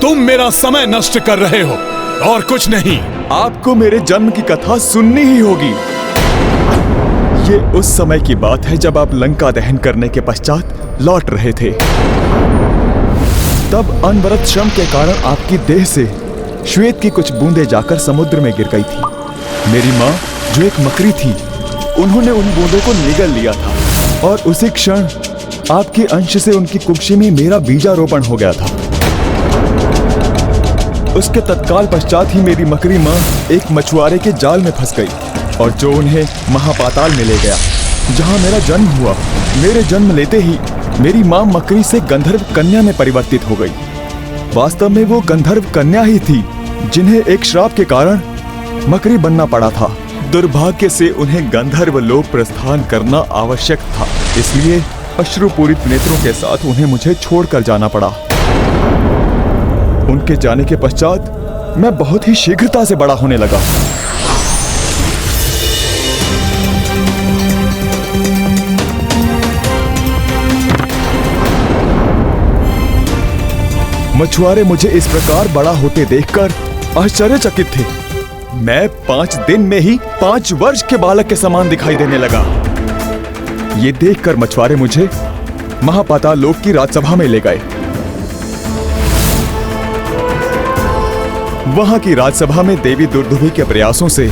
तुम मेरा समय नष्ट कर रहे हो और कुछ नहीं। आपको मेरे जन्म की कथा सुननी ही होगी। ये उस समय की बात है जब आप लंका दहन करने के पश्चात लौट रहे थे। तब अनवरत श्रम के कारण आपकी देह से श्वेत की कुछ बूंदें जाकर समुद्र में गिर गई थी। मेरी माँ, जो एक मकरी थी, उन्होंने उन बूंदों को निगल लिया था और उसी क्षण आपके अंश से उनकी कुक्षी में मेरा बीजारोपण हो गया था। उसके तत्काल पश्चात ही मेरी मकरी माँ एक मछुआरे के जाल में फंस गई और जो उन्हें महापाताल में ले गया, जहाँ मेरा जन्म हुआ। मेरे जन्म लेते ही मेरी माँ मकरी से गंधर्व कन्या में परिवर्तित हो गई। वास्तव में वो गंधर्व कन्या ही थी जिन्हें एक श्राप के कारण मकरी बनना पड़ा था। दुर्भाग्य से उन्हें गंधर्व लोक प्रस्थान करना आवश्यक था, इसलिए अश्रुपूरित नेत्रों के साथ उन्हें मुझे छोड़कर जाना पड़ा। उनके जाने के पश्चात मैं बहुत ही शीघ्रता से बड़ा होने लगा। मछुआरे मुझे इस प्रकार बड़ा होते देखकर आश्चर्यचकित थे। मैं 5 दिन में ही 5 वर्ष के बालक के समान दिखाई देने लगा। ये देखकर मछुआरे मुझे महापाताल लोक की राजसभा में ले गए। वहां की राजसभा में देवी दुर्दुभि के प्रयासों से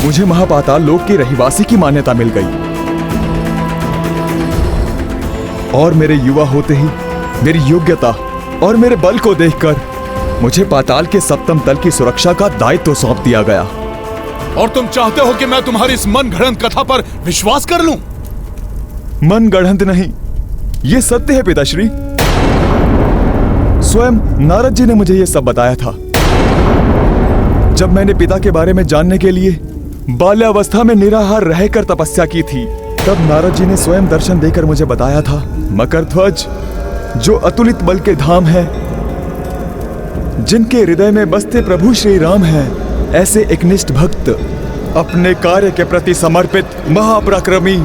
मुझे महापाताल लोक की रहिवासी की मान्यता मिल गई और मेरे युवा होते ही मेरी योग्यता और मेरे बल को देखकर मुझे पाताल के सप्तम तल की सुरक्षा का दायित्व सौंप दिया गया। और तुम चाहते हो कि मैं तुम्हारी इस मन गढ़ंत कथा पर विश्वास कर लूं? मन गढ़ंत नहीं, ये सत्य है पिताश्री। स्वयं नारद जी ने मुझे ये सब बताया था। जब मैंने पिता के बारे में जानने के लिए बाल्यावस्था में निराहार रहकर तपस्या की थी, तब नारद जी ने स्वयं दर्शन देकर मुझे बताया था, मकरध्वज जो अतुलित बल के धाम है, जिनके हृदय में बसते प्रभु श्री राम हैं, ऐसे एक निष्ठ भक्त अपने कार्य के प्रति समर्पित महापराक्रमी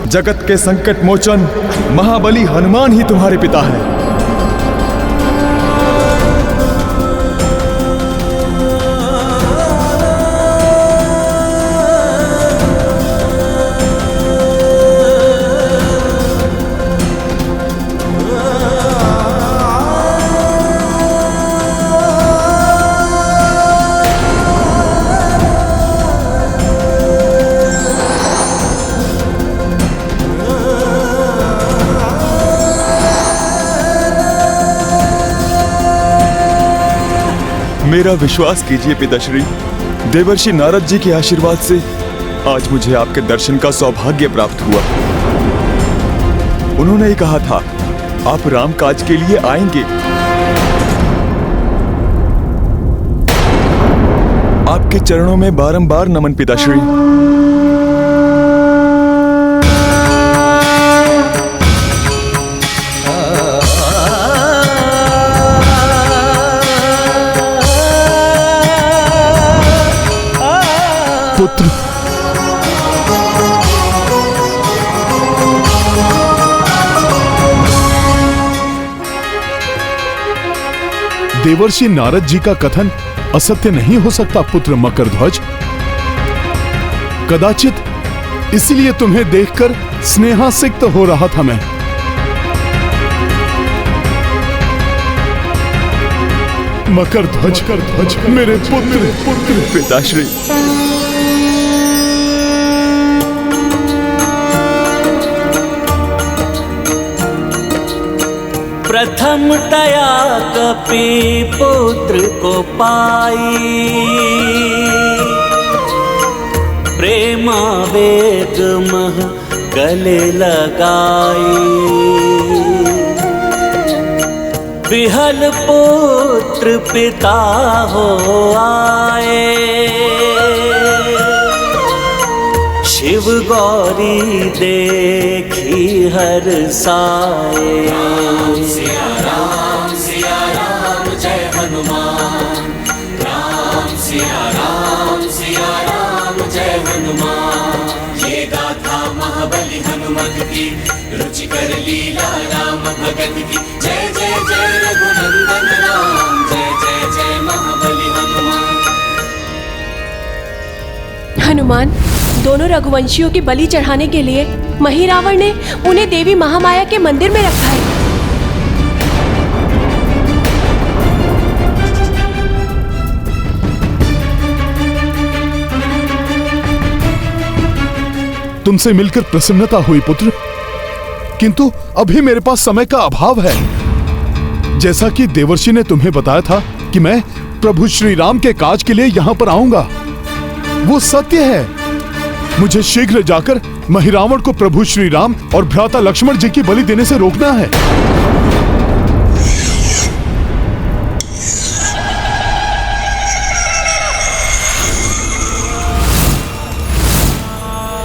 जगत के संकट मोचन महाबली हनुमान ही तुम्हारे पिता हैं। मेरा विश्वास कीजिए पिताश्री, देवर्षि नारद जी के आशीर्वाद से आज मुझे आपके दर्शन का सौभाग्य प्राप्त हुआ। उन्होंने ही कहा था आप राम काज के लिए आएंगे। आपके चरणों में बारंबार नमन पिताश्री। पुत्र, देवर्षि नारद जी का कथन असत्य नहीं हो सकता पुत्र मकरध्वज। कदाचित इसलिए तुम्हें देखकर स्नेहासिक्त हो रहा था मैं। मकरध्वज मेरे पुत्र पिताश्री। प्रथम तया कपि पुत्र को पाई, प्रेमावेग मह गले लगाई। विहल पुत्र पिता हो आए, शिव गौरी देखी हर साए। राम सिया राम जय हनुमान, राम सिया राम जय हनुमान। ये गाथा महाबली हनुमत की, रुचिकर लीला राम भगत की। जय जय जय रघुनंदन राम, जय जय जय महाबली हनुमान। हनुमान, दोनों रघुवंशियों की बलि चढ़ाने के लिए महिरावण ने उन्हें देवी महामाया के मंदिर में रखा है। तुमसे मिलकर प्रसन्नता हुई पुत्र, किंतु अभी मेरे पास समय का अभाव है। जैसा कि देवर्षि ने तुम्हें बताया था कि मैं प्रभु श्री राम के काज के लिए यहाँ पर आऊंगा। वो सत्य है। मुझे शीघ्र जाकर महिरावण को प्रभु श्री राम और भ्राता लक्ष्मण जी की बलि देने से रोकना है।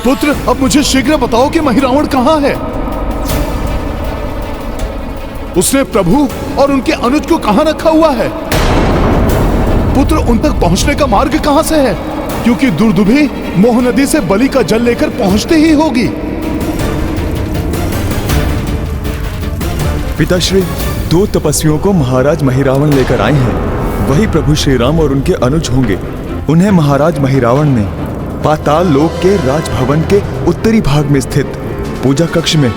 पुत्र, अब मुझे शीघ्र बताओ कि महिरावण कहाँ है? उसने प्रभु और उनके अनुज को कहां रखा हुआ है? पुत्र, उन तक पहुंचने का मार्ग कहां से है? क्योंकि दुर्दुभी मोह नदी से बलि का जल लेकर पहुंचती ही होगी। पिताश्री, 2 तपस्वियों को महाराज महिरावण लेकर आए हैं। वही प्रभु श्री राम और उनके अनुज होंगे। उन्हें महाराज महिरावण ने पाताल लोक के राजभवन के उत्तरी भाग में स्थित पूजा कक्ष में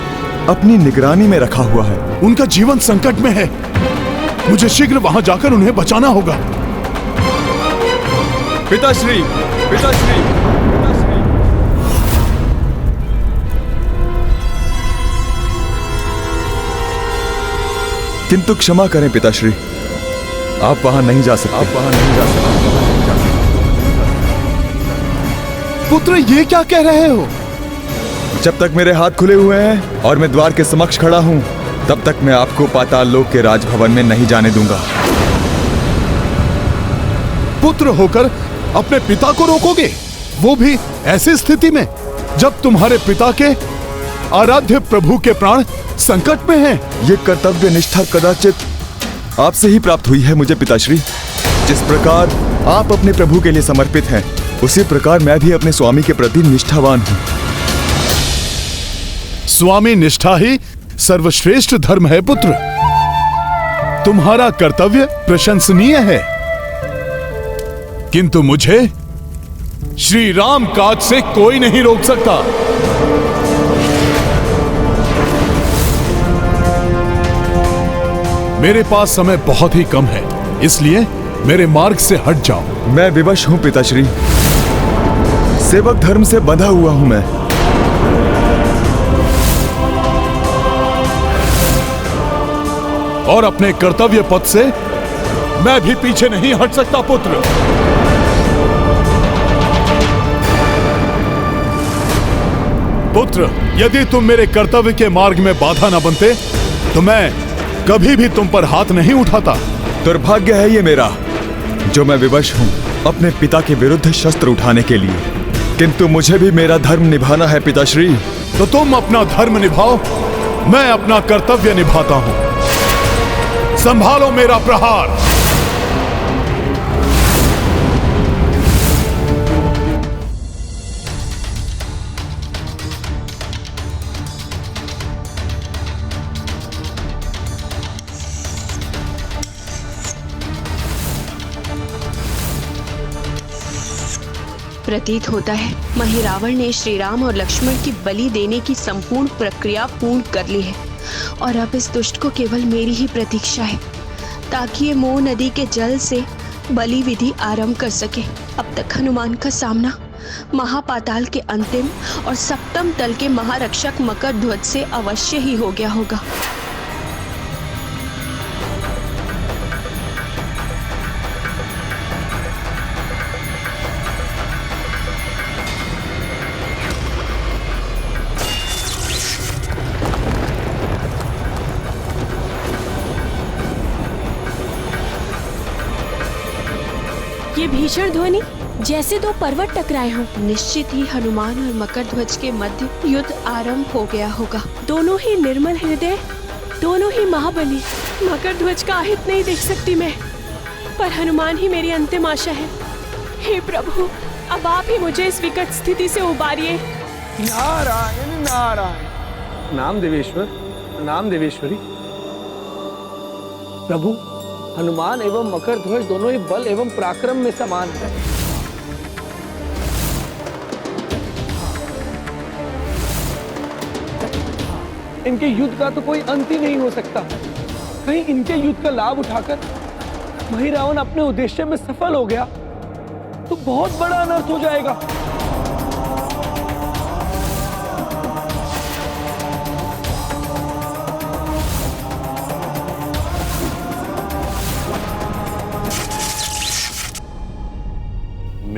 अपनी निगरानी में रखा हुआ है। उनका जीवन संकट में है। मुझे शीघ्र वहां जाकर उन्हें बचाना होगा। पिताश्री, पिताश्री, पिताश्री। किंतु क्षमा करें पिताश्री, आप वहां नहीं जा सकते। आप वहां नहीं जा सकते। पुत्र, ये क्या कह रहे हो? जब तक मेरे हाथ खुले हुए हैं और मैं द्वार के समक्ष खड़ा हूं, तब तक मैं आपको पाताल लोक के राजभवन में नहीं जाने दूंगा। पुत्र होकर अपने पिता को रोकोगे, वो भी ऐसी स्थिति में जब तुम्हारे पिता के आराध्य प्रभु के प्राण संकट में हैं। ये कर्तव्य निष्ठा कदाचित आपसे ही प्राप्त हुई है मुझे पिताश्री। जिस प्रकार आप अपने प्रभु के लिए समर्पित हैं, उसी प्रकार मैं भी अपने स्वामी के प्रति निष्ठावान हूं। स्वामी निष्ठा ही सर्वश्रेष्ठ धर्म है पुत्र। तुम्हारा कर्तव्य प्रशंसनीय है, किंतु मुझे श्री राम काज से कोई नहीं रोक सकता। मेरे पास समय बहुत ही कम है, इसलिए मेरे मार्ग से हट जाओ। मैं विवश हूं पिताश्री। सेवक धर्म से बंधा हुआ हूं मैं। और अपने कर्तव्य पथ से मैं भी पीछे नहीं हट सकता पुत्र। पुत्र, यदि तुम मेरे कर्तव्य के मार्ग में बाधा न बनते तो मैं कभी भी तुम पर हाथ नहीं उठाता। दुर्भाग्य है ये मेरा, जो मैं विवश हूं अपने पिता के विरुद्ध शस्त्र उठाने के लिए। किंतु मुझे भी मेरा धर्म निभाना है पिताश्री। तो तुम अपना धर्म निभाओ, मैं अपना कर्तव्य निभाता हूं। संभालो मेरा प्रहार। प्रतीत होता है महिरावण ने श्री राम और लक्ष्मण की बलि देने की संपूर्ण प्रक्रिया पूर्ण कर ली है और अब इस दुष्ट को केवल मेरी ही प्रतीक्षा है ताकि ये मोह नदी के जल से बलि विधि आरंभ कर सके। अब तक हनुमान का सामना महापाताल के अंतिम और सप्तम तल के महारक्षक मकर ध्वज से अवश्य ही हो गया होगा। ये भीषण ध्वनि जैसे 2 पर्वत टकराए हों। निश्चित ही हनुमान और मकर ध्वज के मध्य युद्ध आरंभ हो गया होगा। दोनों ही निर्मल हृदय, दोनों ही महाबली। मकर ध्वज का आहित नहीं देख सकती मैं, पर हनुमान ही मेरी अंतिम आशा है। हे प्रभु, अब आप ही मुझे इस विकट स्थिति से उबारिए। नारायण नारायण। नाम देवेश्वर, नाम देवेश्वरी। प्रभु, हनुमान एवं मकर ध्वज दोनों ही बल एवं पराक्रम में समान हैं। इनके युद्ध का तो कोई अंत ही नहीं हो सकता। कहीं इनके युद्ध का लाभ उठाकर महिरावण अपने उद्देश्य में सफल हो गया तो बहुत बड़ा अनर्थ हो जाएगा।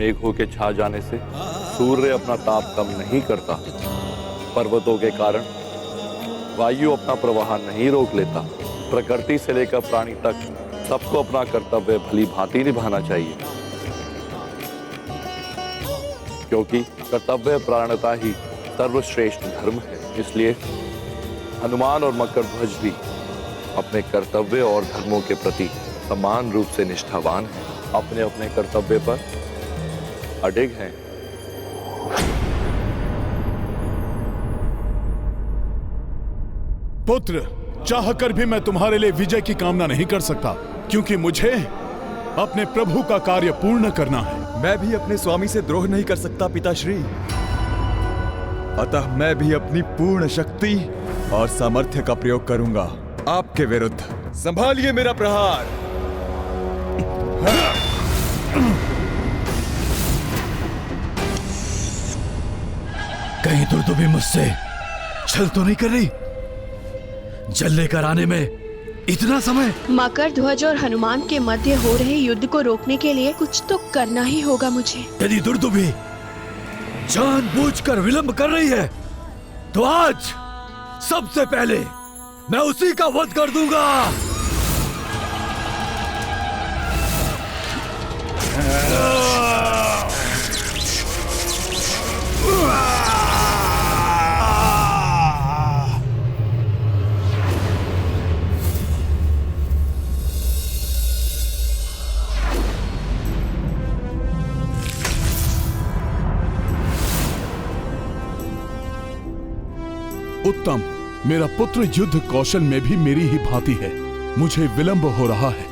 मेघों के छा जाने से सूर्य अपना ताप कम नहीं करता, पर्वतों के कारण वायु अपना प्रवाह नहीं रोक लेता, प्रकृति से लेकर प्राणी तक सबको अपना कर्तव्य भली भांति निभाना चाहिए, क्योंकि कर्तव्य परायणता ही सर्वश्रेष्ठ धर्म है। इसलिए हनुमान और मकर ध्वज भी अपने कर्तव्य और धर्मों के प्रति समान रूप से निष्ठावान हैं, अपने अपने कर्तव्य पर अडिग हैं। पुत्र, चाहकर भी मैं तुम्हारे लिए विजय की कामना नहीं कर सकता, क्योंकि मुझे अपने प्रभु का कार्य पूर्ण करना है। मैं भी अपने स्वामी से द्रोह नहीं कर सकता पिताश्री, अतः मैं भी अपनी पूर्ण शक्ति और सामर्थ्य का प्रयोग करूंगा आपके विरुद्ध। संभालिए मेरा प्रहार। कहीं दुर्दुभी मुझसे छल तो नहीं कर रही? जल लेकर आने में इतना समय? मकर ध्वज और हनुमान के मध्य हो रहे युद्ध को रोकने के लिए कुछ तो करना ही होगा मुझे। यदि दुर्दुभी जानबूझकर विलंब कर रही है तो आज सबसे पहले मैं उसी का वध कर दूंगा। उत्तम, मेरा पुत्र युद्ध कौशल में भी मेरी ही भांति है। मुझे विलंब हो रहा है,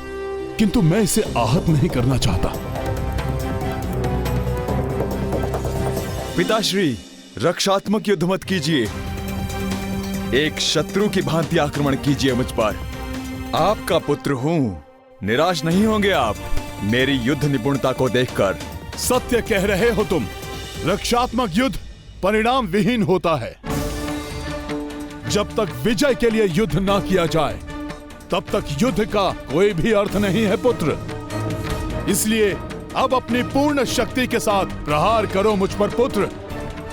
किंतु मैं इसे आहत नहीं करना चाहता। पिताश्री, रक्षात्मक युद्ध मत कीजिए, एक शत्रु की भांति आक्रमण कीजिए मुझ पर। आपका पुत्र हूं, निराश नहीं होंगे आप मेरी युद्ध निपुणता को देखकर। सत्य कह रहे हो तुम। रक्षात्मक युद्ध परिणाम विहीन होता है। जब तक विजय के लिए युद्ध ना किया जाए तब तक युद्ध का कोई भी अर्थ नहीं है पुत्र। इसलिए अब अपनी पूर्ण शक्ति के साथ प्रहार करो मुझ पर पुत्र।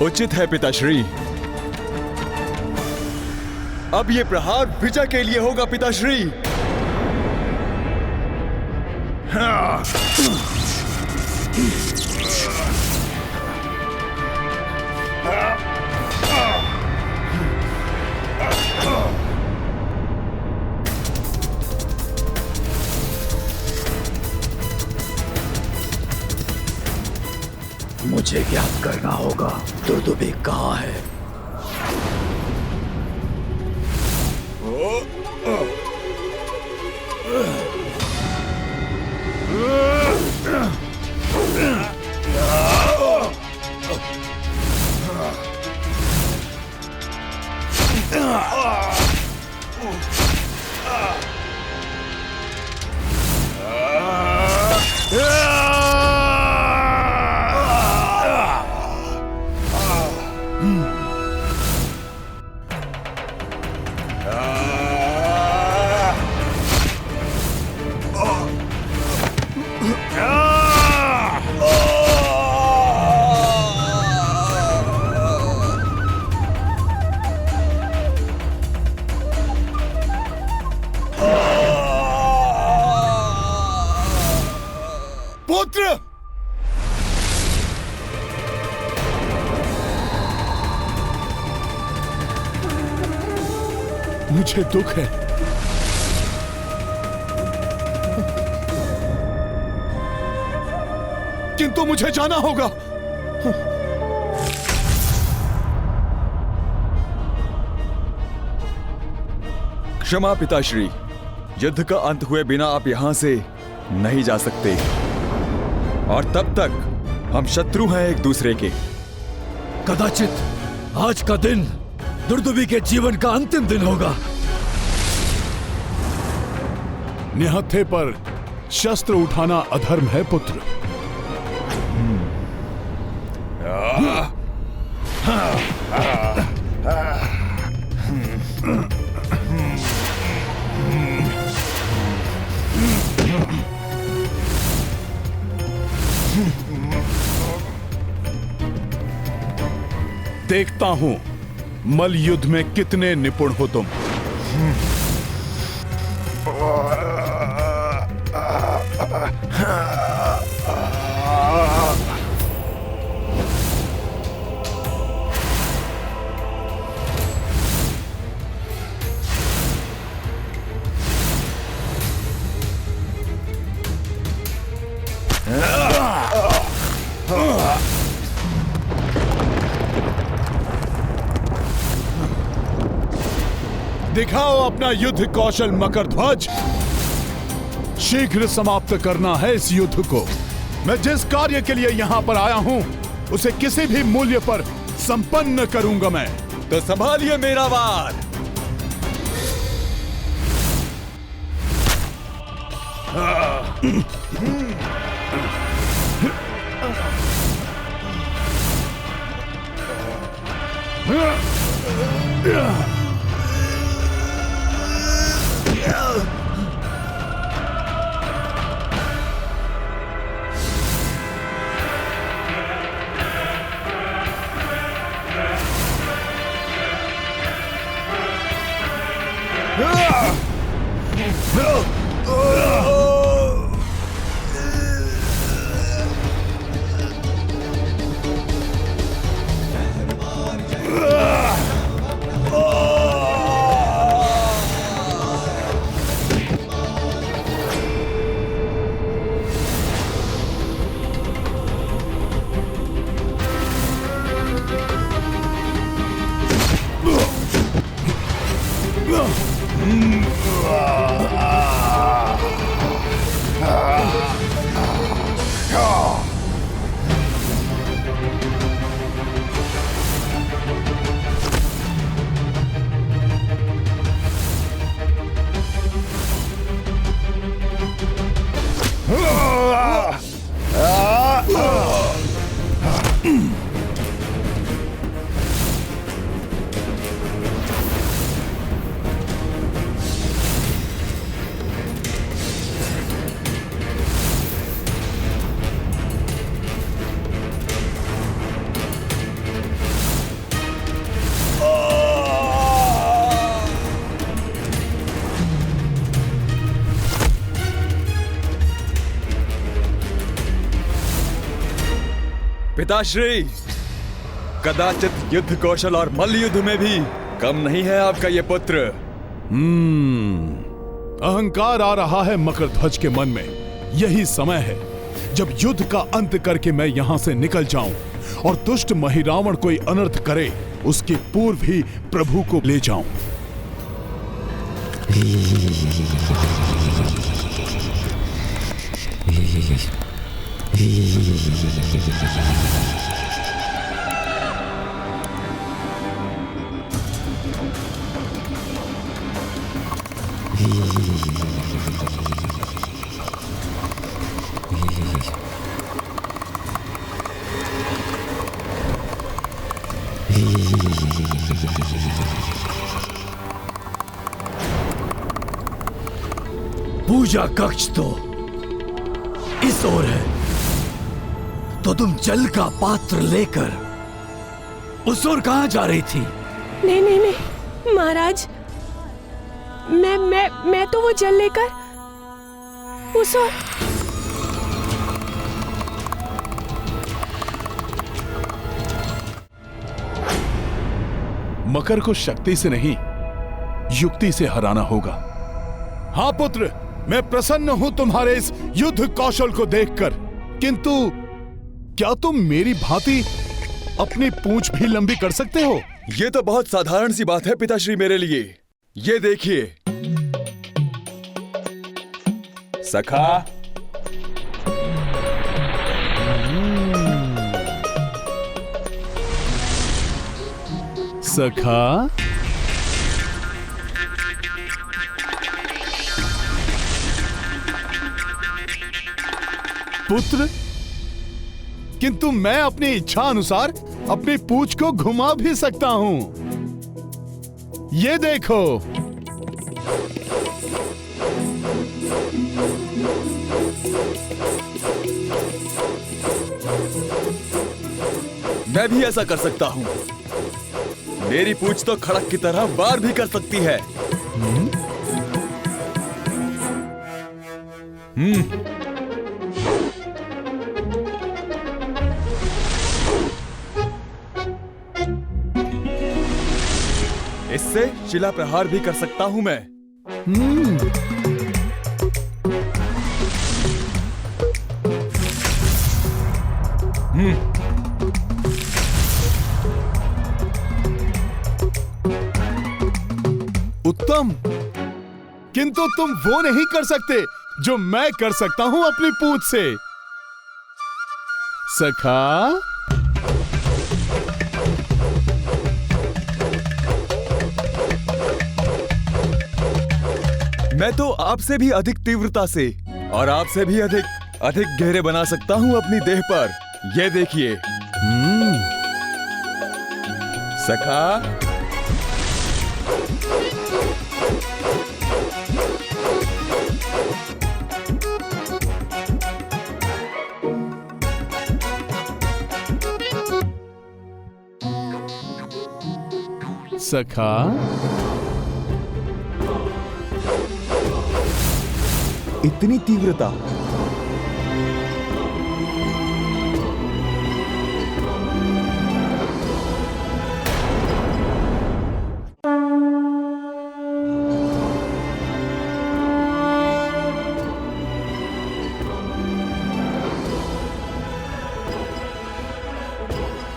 उचित है पिताश्री। अब ये प्रहार विजय के लिए होगा पिताश्री। मुझे ज्ञात करना होगा दुर्दुभी कहाँ है। पुत्र, मुझे दुख है, किंतु मुझे जाना होगा। क्षमा पिताश्री, युद्ध का अंत हुए बिना आप यहां से नहीं जा सकते, और तब तक हम शत्रु हैं एक दूसरे के। कदाचित आज का दिन दुर्दुभी के जीवन का अंतिम दिन होगा। निहत्थे पर शस्त्र उठाना अधर्म है पुत्र। देखता हूं मल युद्ध में कितने निपुण हो तुम। दिखाओ अपना युद्ध कौशल मकरध्वज। शीघ्र समाप्त करना है इस युद्ध को। मैं जिस कार्य के लिए यहाँ पर आया हूँ उसे किसी भी मूल्य पर संपन्न करूंगा मैं। तो संभालिए मेरा वार। पिताश्री, कदाचित युद्ध कौशल और मल्ल युद्ध में भी कम नहीं है आपका ये पुत्र। अहंकार आ रहा है मकरध्वज के मन में। यही समय है जब युद्ध का अंत करके मैं यहां से निकल जाऊं और दुष्ट महिरावण कोई अनर्थ करे उसके पूर्व ही प्रभु को ले जाऊं। पूजा कक्ष तो इस ओर है, तो तुम जल का पात्र लेकर उस ओर कहां जा रही थी? नहीं नहीं नहीं महाराज, मैं तो वो जल लेकर उस ओर। मकर को शक्ति से नहीं युक्ति से हराना होगा। हाँ पुत्र, मैं प्रसन्न हूं तुम्हारे इस युद्ध कौशल को देखकर, किंतु क्या तुम मेरी भांति अपनी पूंछ भी लंबी कर सकते हो? ये तो बहुत साधारण सी बात है पिताश्री मेरे लिए। ये देखिए सखा। सखा, पुत्र, किंतु मैं अपनी इच्छा अनुसार अपनी पूंछ को घुमा भी सकता हूं। ये देखो। मैं भी ऐसा कर सकता हूं। मेरी पूंछ तो खड़क की तरह वार भी कर सकती है। इससे शिला प्रहार भी कर सकता हूं मैं। उत्तम, किंतु तुम वो नहीं कर सकते जो मैं कर सकता हूं अपनी पूंछ से। सखा, मैं तो आपसे भी अधिक तीव्रता से और आपसे भी अधिक गहरे बना सकता हूं अपनी देह पर। ये देखिए। सखा, सखा, इतनी तीव्रता।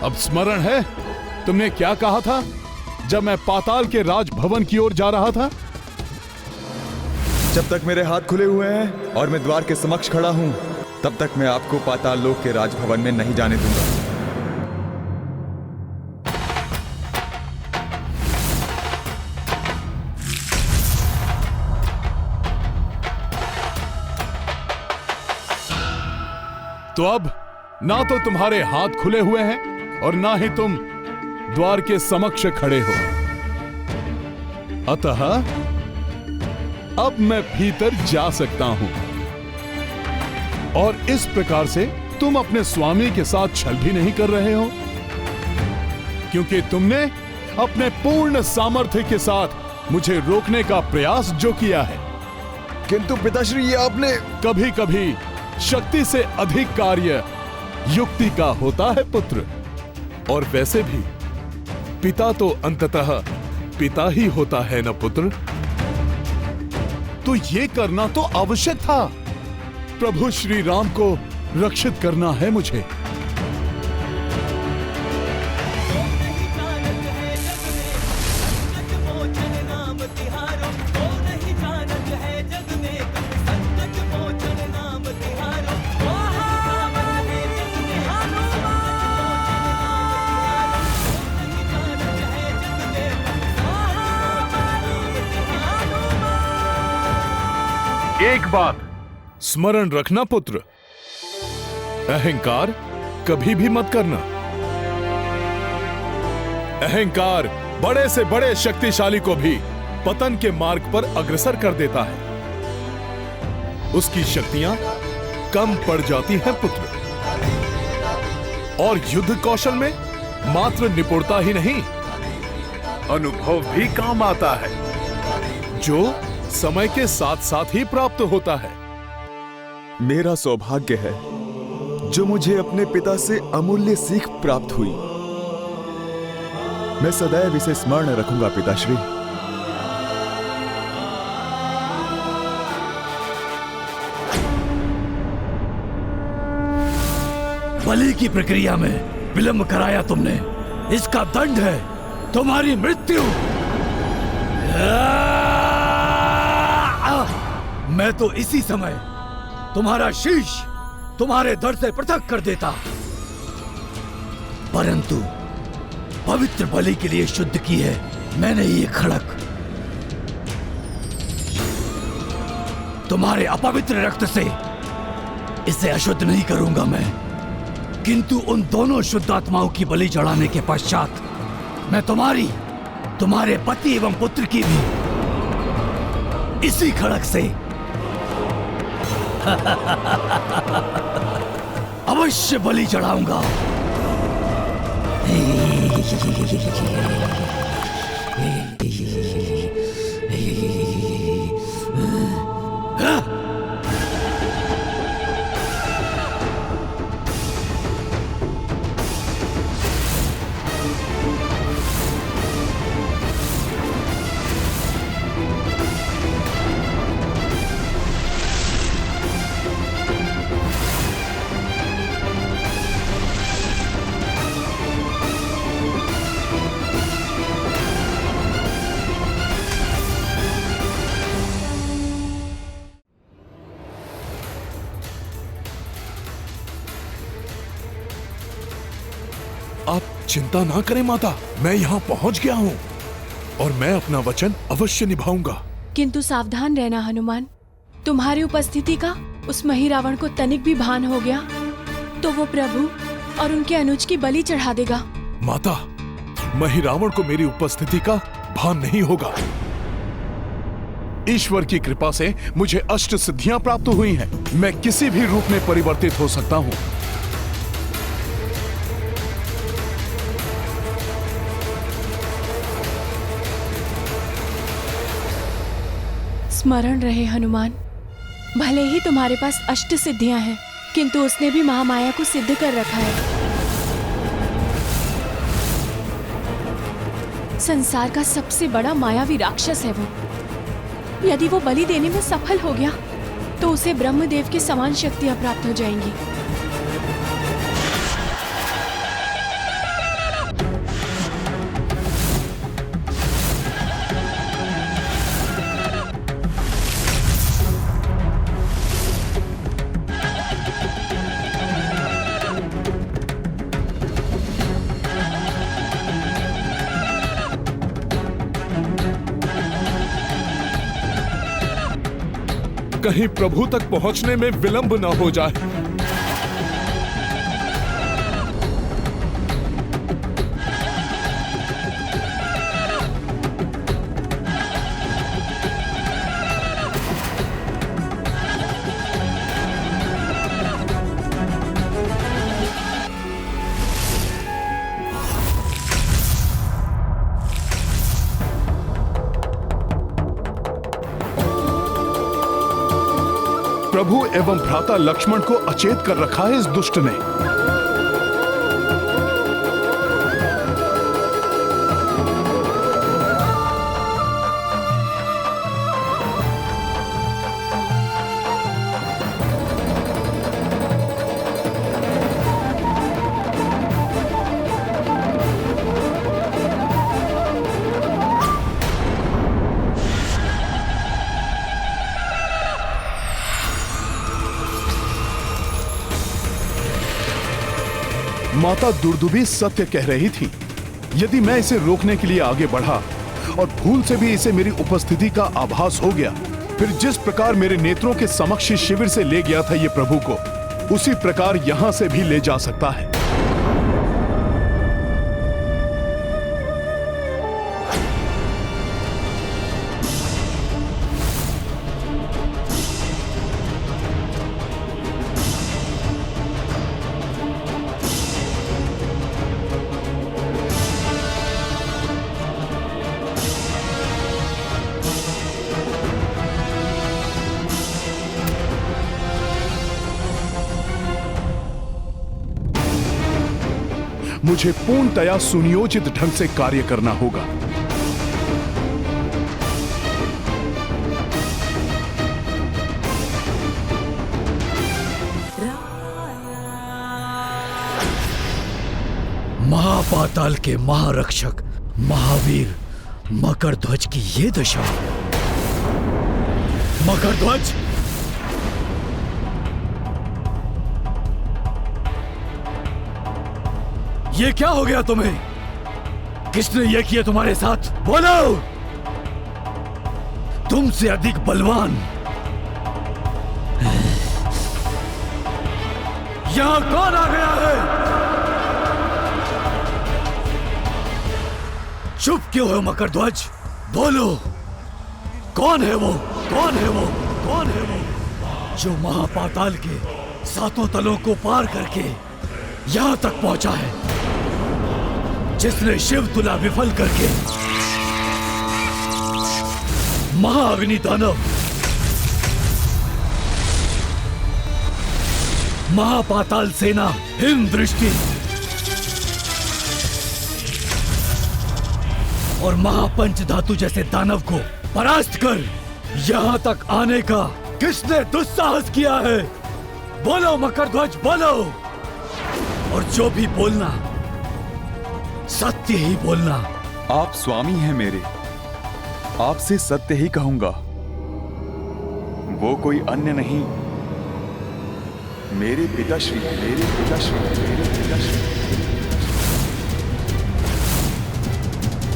अब स्मरण है तुमने क्या कहा था जब मैं पाताल के राजभवन की ओर जा रहा था? जब तक मेरे हाथ खुले हुए हैं और मैं द्वार के समक्ष खड़ा हूं, तब तक मैं आपको पाताल लोक के राजभवन में नहीं जाने दूंगा। तो अब ना तो तुम्हारे हाथ खुले हुए हैं और ना ही तुम द्वार के समक्ष खड़े हो, अतः अब मैं भीतर जा सकता हूं। और इस प्रकार से तुम अपने स्वामी के साथ छल भी नहीं कर रहे हो, क्योंकि तुमने अपने पूर्ण सामर्थ्य के साथ मुझे रोकने का प्रयास जो किया है। किंतु पिताश्री, ये आपने कभी कभी शक्ति से अधिक कार्य युक्ति का होता है पुत्र। और वैसे भी पिता तो अंततः पिता ही होता है न पुत्र। तो ये करना तो आवश्यक था। प्रभु श्री राम को रक्षित करना है मुझे। एक बात स्मरण रखना पुत्र, अहंकार कभी भी मत करना। अहंकार बड़े से बड़े शक्तिशाली को भी पतन के मार्ग पर अग्रसर कर देता है। उसकी शक्तियां कम पड़ जाती हैं पुत्र। और युद्ध कौशल में मात्र निपुणता ही नहीं, अनुभव भी काम आता है, जो समय के साथ साथ ही प्राप्त होता है। मेरा सौभाग्य है जो मुझे अपने पिता से अमूल्य सीख प्राप्त हुई। मैं सदैव इसे स्मरण रखूंगा पिताश्री। बलि की प्रक्रिया में विलंब कराया तुमने, इसका दंड है तुम्हारी मृत्यु। मैं तो इसी समय तुम्हारा शीश तुम्हारे धड़ से पृथक कर देता, परंतु पवित्र बलि के लिए शुद्ध की है मैंने ये खड़क। तुम्हारे अपवित्र रक्त से इसे अशुद्ध नहीं करूंगा मैं, किंतु उन दोनों शुद्ध आत्माओं की बलि चढ़ाने के पश्चात मैं तुम्हारे पति एवं पुत्र की भी इसी खड़क से अवश्य बलि चढ़ाऊंगा। आप चिंता ना करें माता, मैं यहाँ पहुँच गया हूँ और मैं अपना वचन अवश्य निभाऊंगा। किंतु सावधान रहना हनुमान, तुम्हारी उपस्थिति का उस महिरावण को तनिक भी भान हो गया तो वो प्रभु और उनके अनुज की बलि चढ़ा देगा। माता, महिरावण को मेरी उपस्थिति का भान नहीं होगा। ईश्वर की कृपा से मुझे अष्ट सिद्धियां प्राप्त हुई हैं। मैं किसी भी रूप में परिवर्तित हो सकता हूँ। स्मरण रहे हनुमान, भले ही तुम्हारे पास अष्ट सिद्धियां हैं, किंतु उसने भी महामाया को सिद्ध कर रखा है। संसार का सबसे बड़ा मायावी राक्षस है वो। यदि वो बलि देने में सफल हो गया तो उसे ब्रह्मदेव के समान शक्तियां प्राप्त हो जाएंगी। कहीं प्रभु तक पहुंचने में विलंब न हो जाए। प्रभु एवं भ्राता लक्ष्मण को अचेत कर रखा है इस दुष्ट ने। माता दुर्दुभी सत्य कह रही थी। यदि मैं इसे रोकने के लिए आगे बढ़ा और भूल से भी इसे मेरी उपस्थिति का आभास हो गया, फिर जिस प्रकार मेरे नेत्रों के समक्ष शिविर से ले गया था ये प्रभु को, उसी प्रकार यहां से भी ले जा सकता है। मुझे पूर्णतया सुनियोजित ढंग से कार्य करना होगा। महापाताल के महारक्षक महावीर मकरध्वज की ये दशा। मकरध्वज, ये क्या हो गया तुम्हें? किसने ये किया तुम्हारे साथ? बोलो! तुमसे अधिक बलवान यहां कौन आ गया है? चुप क्यों हो मकरध्वज? बोलो, कौन है वो? कौन है वो? कौन है वो जो महापाताल के सातों तलों को पार करके यहां तक पहुंचा है? जिसने शिव तुला विफल करके महाअग्नि दानव, महापाताल सेना, हिम दृष्टि और महापंच धातु जैसे दानव को परास्त कर यहाँ तक आने का किसने दुस्साहस किया है? बोलो मकरध्वज, बोलो। और जो भी बोलना सत्य ही बोलना। आप स्वामी हैं मेरे, आपसे सत्य ही कहूंगा। वो कोई अन्य नहीं, मेरे पिताश्री, मेरे पिताश्री, मेरे पिताश्री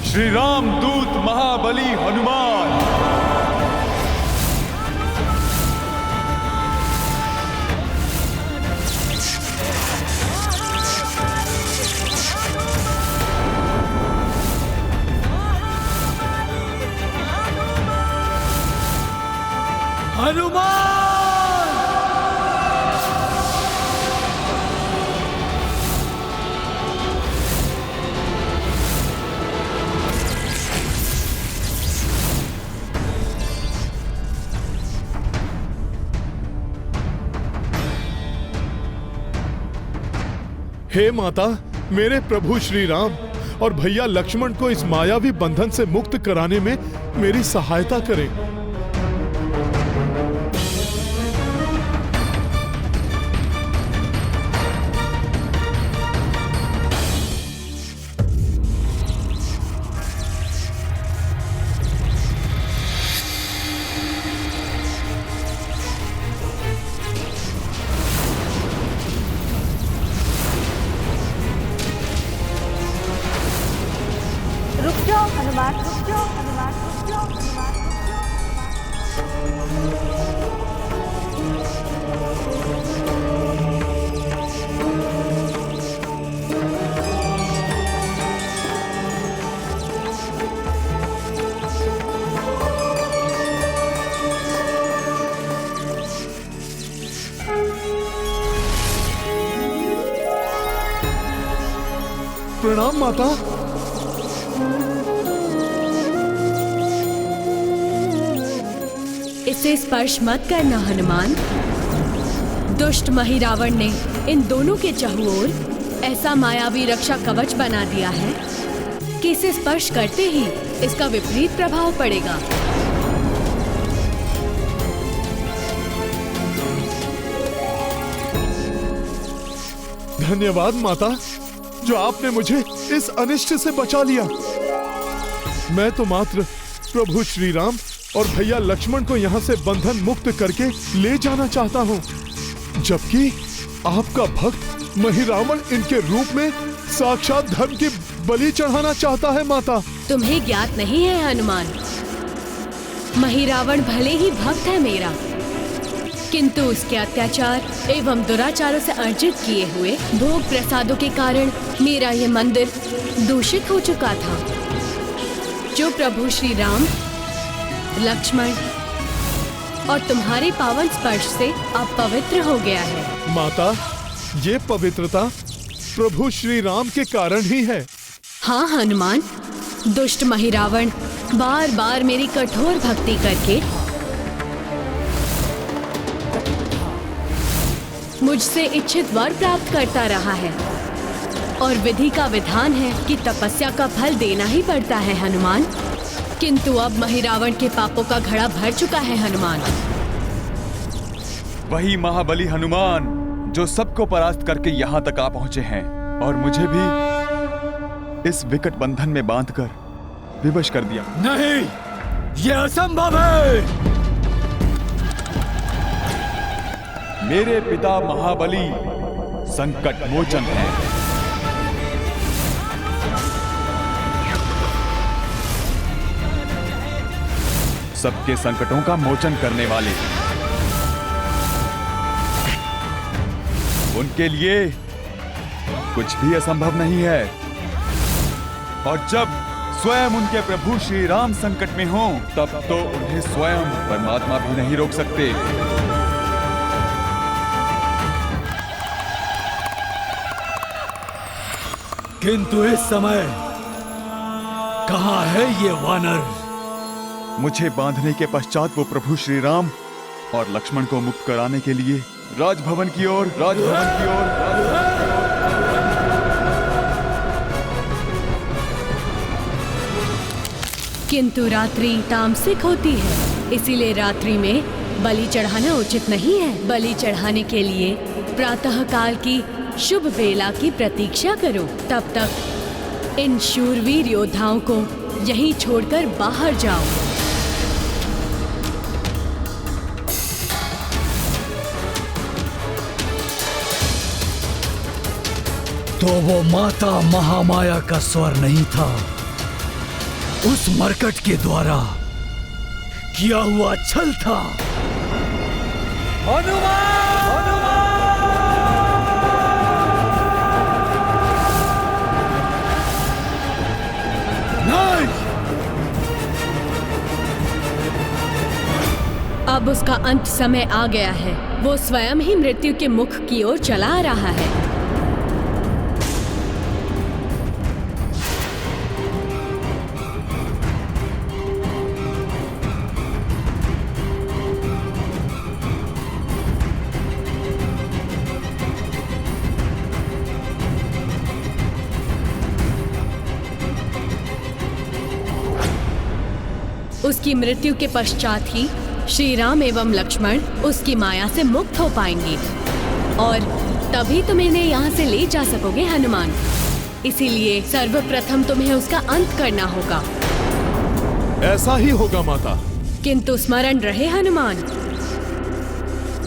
श्री राम दूत महाबली हनुमान। हनुमान! हे माता, मेरे प्रभु श्री राम और भैया लक्ष्मण को इस मायावी बंधन से मुक्त कराने में मेरी सहायता करें। हनुमान, रुक जाओ हनुमान, रुक जाओ हनुमान, प्रणाम माता। इसे स्पर्श मत करना हनुमान। दुष्ट महिरावण ने इन दोनों के चहुओर ऐसा मायावी रक्षा कवच बना दिया है कि इसे स्पर्श करते ही इसका विपरीत प्रभाव पड़ेगा। धन्यवाद माता, जो आपने मुझे इस अनिष्ट से बचा लिया। मैं तो मात्र प्रभु श्री राम और भैया लक्ष्मण को यहाँ से बंधन मुक्त करके ले जाना चाहता हूँ, जबकि आपका भक्त महिरावण इनके रूप में साक्षात धर्म की बलि चढ़ाना चाहता है माता। तुम्हें ज्ञात नहीं है हनुमान, महिरावण भले ही भक्त है मेरा, किंतु उसके अत्याचार एवं दुराचारों से अर्जित किए हुए भोग प्रसादों के कारण मेरा ये मंदिर दूषित हो चुका था, जो प्रभु श्री राम, लक्ष्मण और तुम्हारे पावन स्पर्श से अब पवित्र हो गया है। माता, ये पवित्रता प्रभु श्री राम के कारण ही है। हाँ हनुमान, दुष्ट महिरावण बार बार मेरी कठोर भक्ति करके मुझसे इच्छित वर प्राप्त करता रहा है, और विधि का विधान है कि तपस्या का फल देना ही पड़ता है हनुमान। किंतु अब महिरावण के पापों का घड़ा भर चुका है हनुमान। वही महाबली हनुमान जो सबको परास्त करके यहाँ तक आ पहुंचे हैं और मुझे भी इस विकट बंधन में बांधकर विवश कर दिया। नहीं, ये असंभव है। मेरे पिता महाबली संकट मोचन हैं। सबके संकटों का मोचन करने वाले। उनके लिए कुछ भी असंभव नहीं है, और जब स्वयं उनके प्रभु श्री राम संकट में हों, तब तो उन्हें स्वयं परमात्मा भी नहीं रोक सकते। किंतु इस समय कहाँ है ये वानर? मुझे बांधने के पश्चात वो प्रभु श्री राम और लक्ष्मण को मुक्त कराने के लिए राजभवन की ओर किंतु रात्रि तामसिक होती है, इसीलिए रात्रि में बलि चढ़ाना उचित नहीं है। बलि चढ़ाने के लिए प्रातः काल की शुभ बेला की प्रतीक्षा करो। तब तक इन शूरवीर योद्धाओं को यहीं छोड़कर बाहर जाओ। तो वो माता महामाया का स्वर नहीं था, उस मरकट के द्वारा किया हुआ छल था। नहीं! अब उसका अंत समय आ गया है। वो स्वयं ही मृत्यु के मुख की ओर चला रहा है। उसकी मृत्यु के पश्चात ही श्री राम एवं लक्ष्मण उसकी माया से मुक्त हो पाएंगे और तभी तुम इन्हें यहाँ से ले जा सकोगे हनुमान। इसीलिए सर्वप्रथम तुम्हें उसका अंत करना होगा। ऐसा ही होगा माता। किंतु स्मरण रहे हनुमान,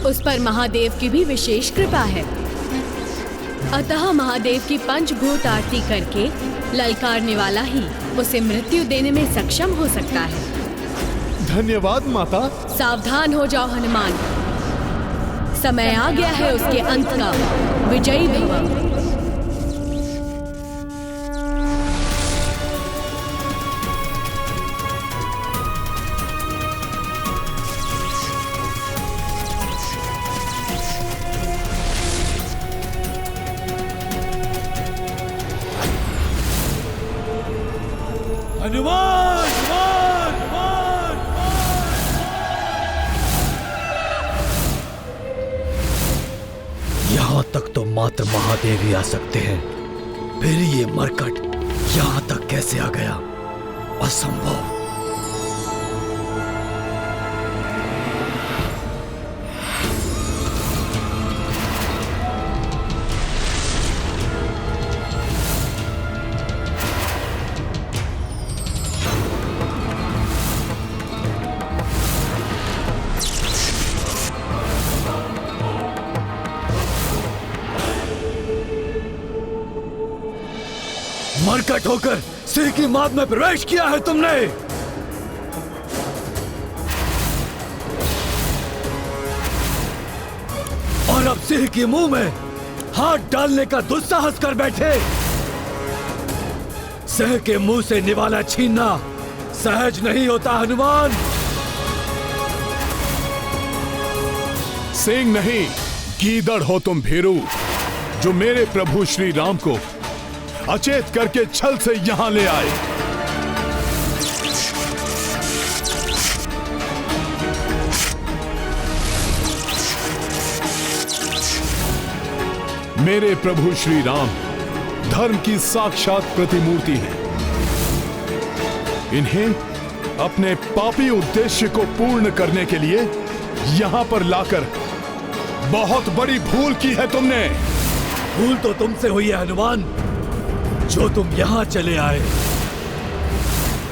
उस पर महादेव की भी विशेष कृपा है। अतः महादेव की पंचभूत आरती करके ललकारने वाला ही उसे मृत्यु देने में सक्षम हो सकता है। धन्यवाद माता। सावधान हो जाओ हनुमान, समय आ गया है उसके अंत का। विजयी भव। हनुमान! यहाँ तक तो मात्र महादेव ही आ सकते हैं, फिर ये मरकट यहाँ तक कैसे आ गया? असंभव। मरकट होकर सिंह की माद में प्रवेश किया है तुमने। और अब सिंह के मुंह में हाथ डालने का दुस्साहस कर बैठे। सिंह के मुंह से निवाला छीनना सहज नहीं होता हनुमान। सिंह नहीं, गीदड़ हो तुम भीरू, जो मेरे प्रभु श्री राम को अचेत करके छल से यहां ले आए। मेरे प्रभु श्री राम धर्म की साक्षात प्रतिमूर्ति हैं। इन्हें अपने पापी उद्देश्य को पूर्ण करने के लिए यहां पर लाकर बहुत बड़ी भूल की है तुमने। भूल तो तुमसे हुई है हनुमान, जो तुम यहां चले आए।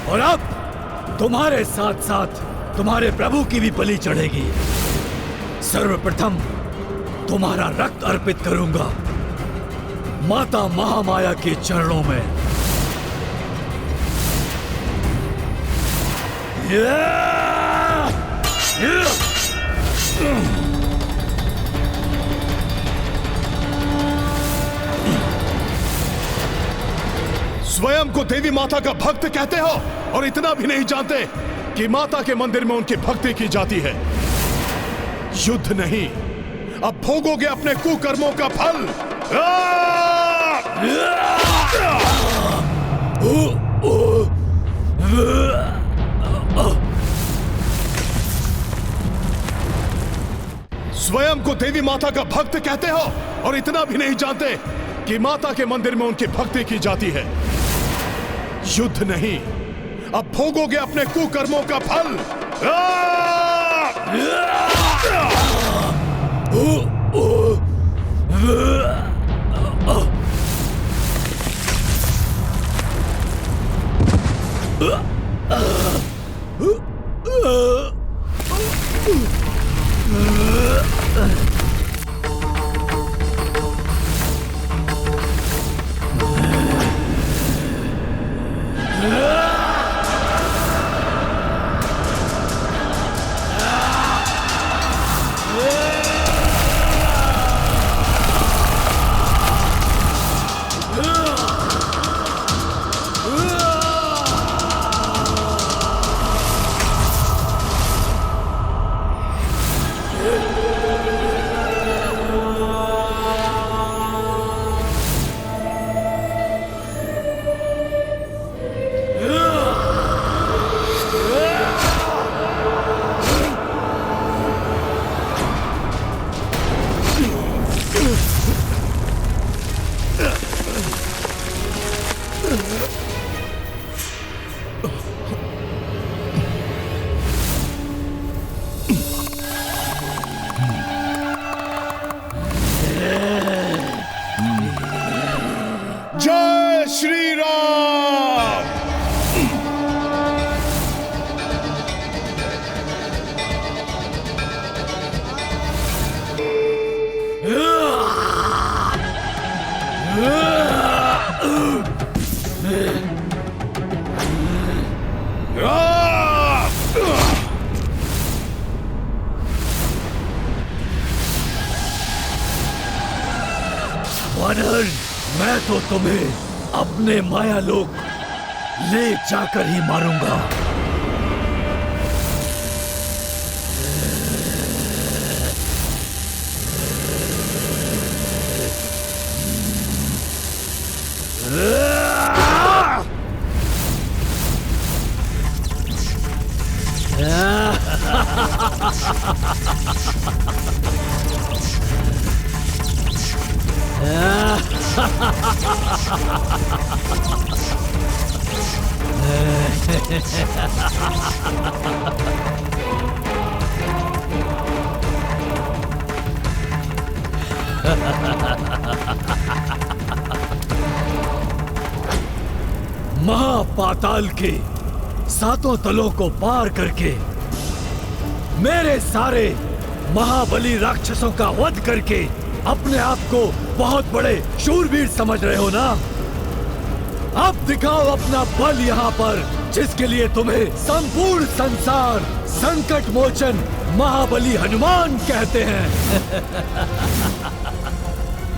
और अब तुम्हारे साथ साथ तुम्हारे प्रभु की भी बलि चढ़ेगी। सर्वप्रथम तुम्हारा रक्त अर्पित करूंगा माता महामाया के चरणों में। स्वयं को देवी माता का भक्त कहते हो और इतना भी नहीं जानते कि माता के मंदिर में उनकी भक्ति की जाती है। युद्ध नहीं, अब भोगोगे अपने कुकर्मों का फल। स्वयं को देवी माता का भक्त कहते हो और इतना भी नहीं जानते कि माता के मंदिर में उनकी भक्ति की जाती है। युद्ध नहीं, अब भोगोगे अपने कुकर्मों का फल। जय श्री राम। वानर, मैं तो तुम्हें अपने माया लोक ले जाकर ही मारूंगा। महापाताल के सातों तलों को पार करके मेरे सारे महाबली राक्षसों का वध करके अपने आप को बहुत बड़े शूरवीर समझ रहे हो ना? अब दिखाओ अपना बल यहाँ पर, जिसके लिए तुम्हें संपूर्ण संसार संकट मोचन महाबली हनुमान कहते हैं।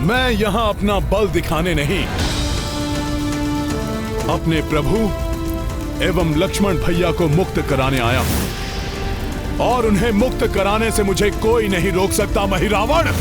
मैं यहाँ अपना बल दिखाने नहीं, अपने प्रभु एवं लक्ष्मण भैया को मुक्त कराने आया हूं और उन्हें मुक्त कराने से मुझे कोई नहीं रोक सकता। महिरावण,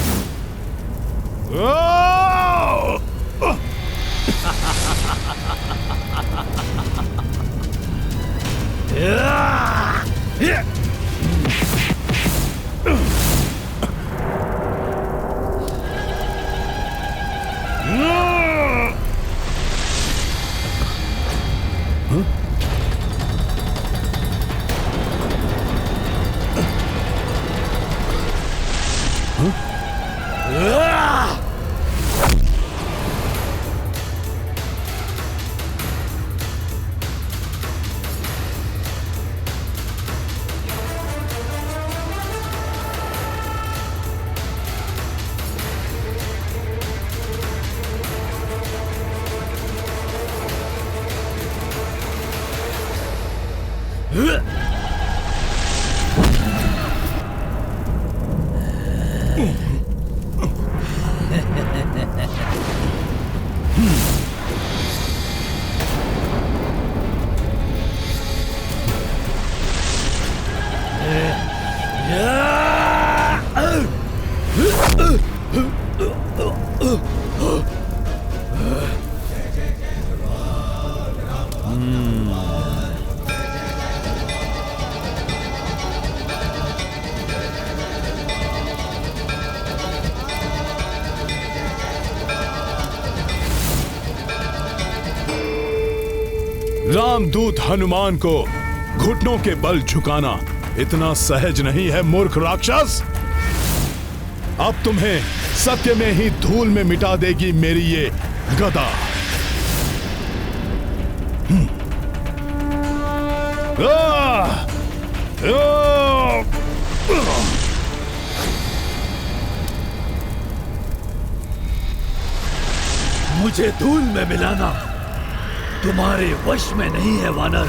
रामदूत हनुमान को घुटनों के बल झुकाना इतना सहज नहीं है मूर्ख राक्षस। अब तुम्हें सत्य में ही धूल में मिटा देगी मेरी ये गदा। मुझे धूल में मिलाना तुम्हारे वश में नहीं है वानर।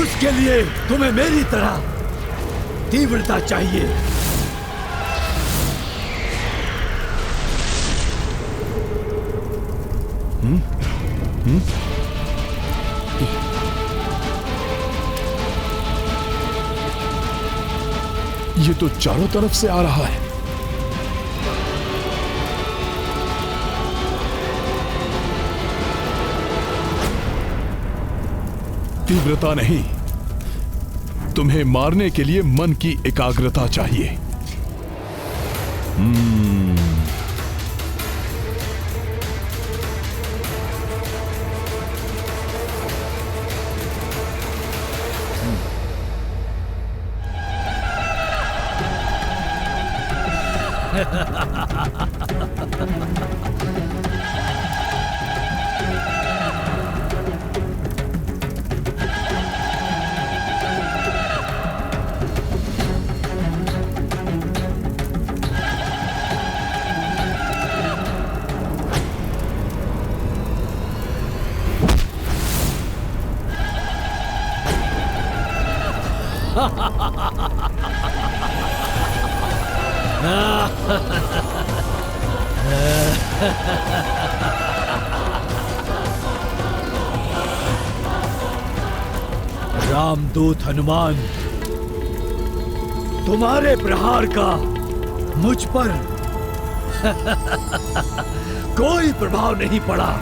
उसके लिए तुम्हें मेरी तरह तीव्रता चाहिए। ये तो चारों तरफ से आ रहा है। तीव्रता नहीं, तुम्हें मारने के लिए मन की एकाग्रता चाहिए। रामदूत हनुमान, तुम्हारे प्रहार का मुझ पर कोई प्रभाव नहीं पड़ा।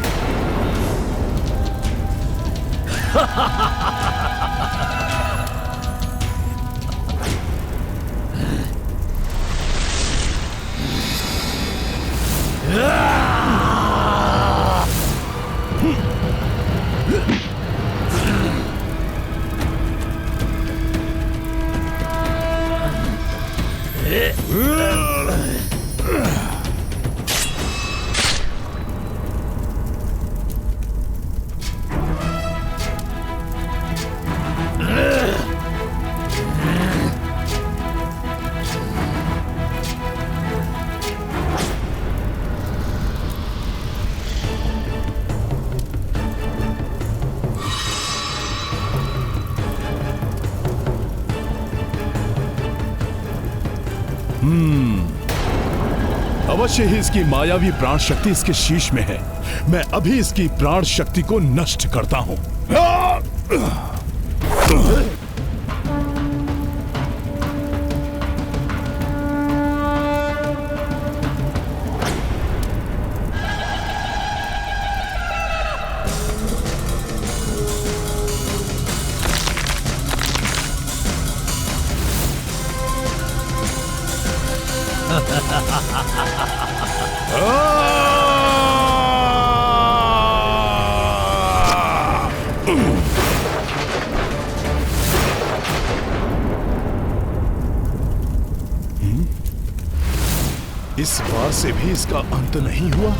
अवश्य ही इसकी मायावी प्राण शक्ति इसके शीश में है। मैं अभी इसकी प्राण शक्ति को नष्ट करता हूं। इस बार से भी इसका अंत नहीं हुआ।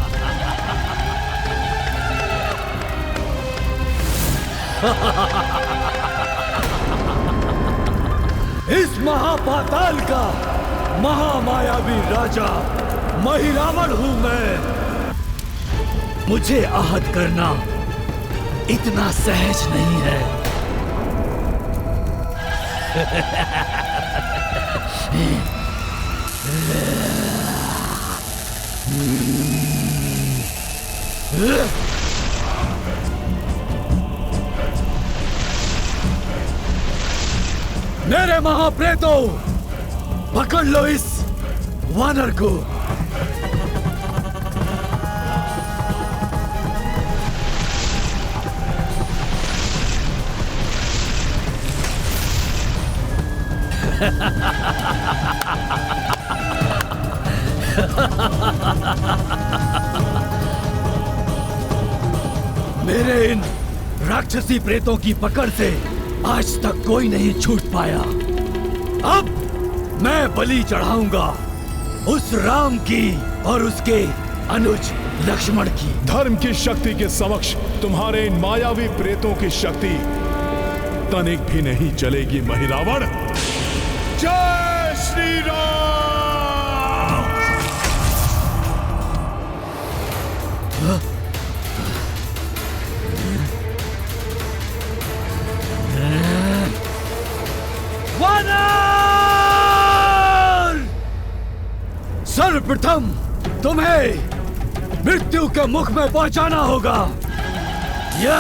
इस महापाताल का महामायावी राजा महिरावण हूं मैं। मुझे आहत करना इतना सहज नहीं है। मेरे महाप्रेतों, पकड़ लो इस वानर को। मेरे इन राक्षसी प्रेतों की पकड़ से आज तक कोई नहीं छूट पाया। अब मैं बलि चढ़ाऊंगा उस राम की और उसके अनुज लक्ष्मण की। धर्म की शक्ति के समक्ष तुम्हारे इन मायावी प्रेतों की शक्ति तनिक भी नहीं चलेगी महिरावण। जय श्री राम। सर्वप्रथम तुम्हें मृत्यु के मुख में पहुंचाना होगा। या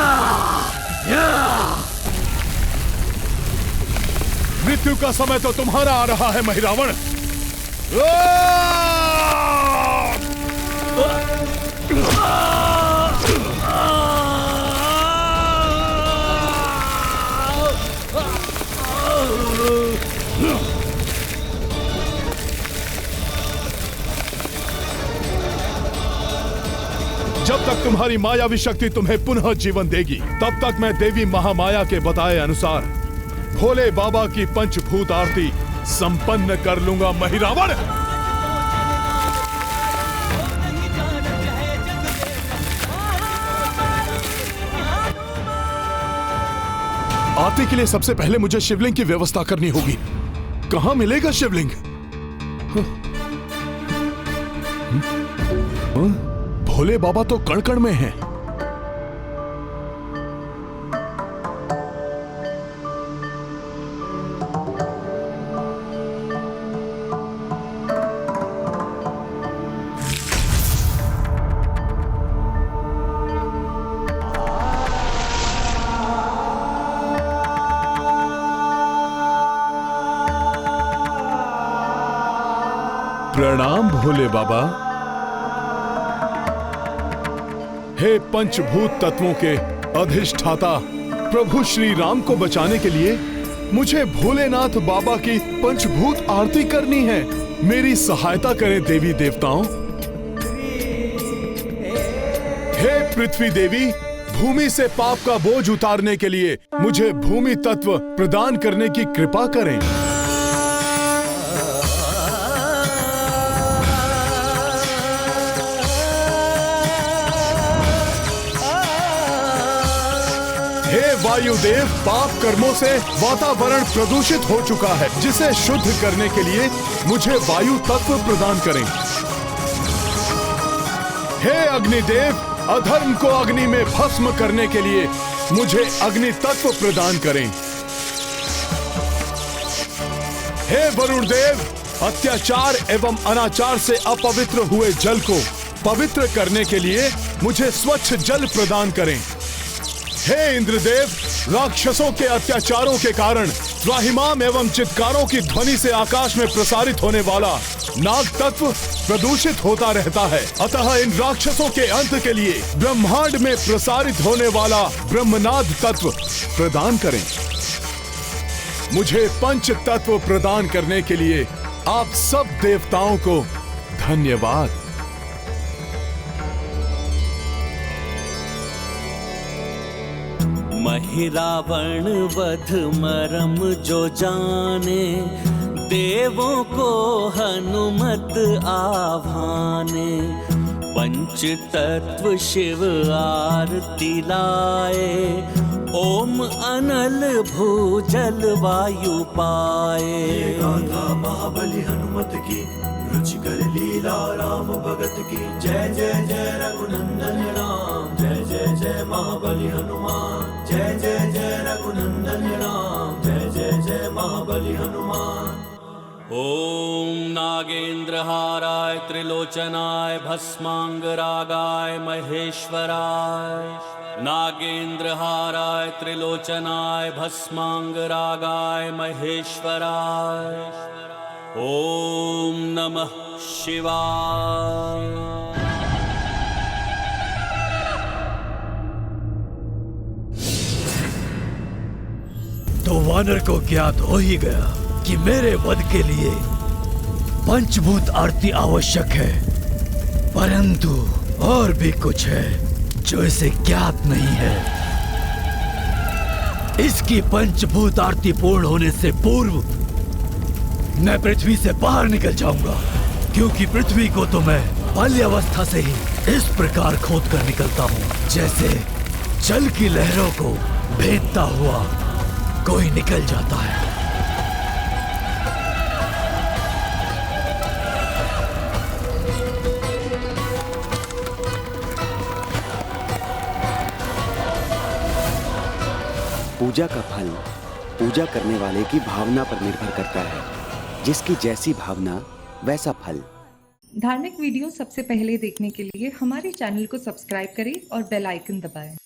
मृत्यु का समय तो तुम्हारा आ रहा है महिरावण। जब तक तुम्हारी मायावी शक्ति तुम्हें पुनः जीवन देगी, तब तक मैं देवी महामाया के बताए अनुसार भोले बाबा की पंचभूत आरती संपन्न कर लूंगा महिरावण। आरती के लिए सबसे पहले मुझे शिवलिंग की व्यवस्था करनी होगी। कहां मिलेगा शिवलिंग? भोले बाबा तो कण कण में हैं। प्रणाम भोले बाबा। हे पंचभूत तत्वों के अधिष्ठाता, प्रभु श्री राम को बचाने के लिए मुझे भोलेनाथ बाबा की पंचभूत आरती करनी है। मेरी सहायता करें देवी देवताओं। हे पृथ्वी देवी, भूमि से पाप का बोझ उतारने के लिए मुझे भूमि तत्व प्रदान करने की कृपा करें। हे वायुदेव, पाप कर्मों से वातावरण प्रदूषित हो चुका है, जिसे शुद्ध करने के लिए मुझे वायु तत्व प्रदान करें। हे अग्निदेव, अधर्म को अग्नि में भस्म करने के लिए मुझे अग्नि तत्व प्रदान करें। हे वरुण देव, अत्याचार एवं अनाचार से अपवित्र हुए जल को पवित्र करने के लिए मुझे स्वच्छ जल प्रदान करें। हे इंद्रदेव, राक्षसों के अत्याचारों के कारण त्राहिमाम एवं चित्कारों की ध्वनि से आकाश में प्रसारित होने वाला नाग तत्व प्रदूषित होता रहता है, अतः इन राक्षसों के अंत के लिए ब्रह्मांड में प्रसारित होने वाला ब्रह्मनाद तत्व प्रदान करें। मुझे पंच तत्व प्रदान करने के लिए आप सब देवताओं को धन्यवाद। महिरावण वध मरम जो जाने, देवों को हनुमत आभाने। पंच तत्व शिव आरती लाए, ओम अनल भूजल वायु पाए। गाथा महाबली हनुमत की, रुचिकर लीला राम भगत की। जय जय जय रघुनंदन राम, जय जय जय महाबली हनुमान। जय जय जय रघुनंदन राम, जय जय जय महाबली हनुमान। ओम नागेंद्रहाराय त्रिलोचनाय भस्मांगरागाय महेश्वराय। नागेंद्रहाराय त्रिलोचनाय भस्मांगरागाय महेश्वराय। ओम नमः शिवाय। तो वानर को ज्ञात हो ही गया कि मेरे वध के लिए पंचभूत आरती आवश्यक है, परंतु और भी कुछ है जो इसे ज्ञात नहीं है। इसकी पंचभूत आरती पूर्ण होने से पूर्व मैं पृथ्वी से बाहर निकल जाऊंगा, क्योंकि पृथ्वी को तो मैं बाल्यावस्था से ही इस प्रकार खोद कर निकलता हूँ, जैसे जल की लहरों को भेदता हुआ कोई निकल जाता है। पूजा का फल पूजा करने वाले की भावना पर निर्भर करता है। जिसकी जैसी भावना वैसा फल। धार्मिक वीडियो सबसे पहले देखने के लिए हमारे चैनल को सब्सक्राइब करें और बेल आइकन दबाएं।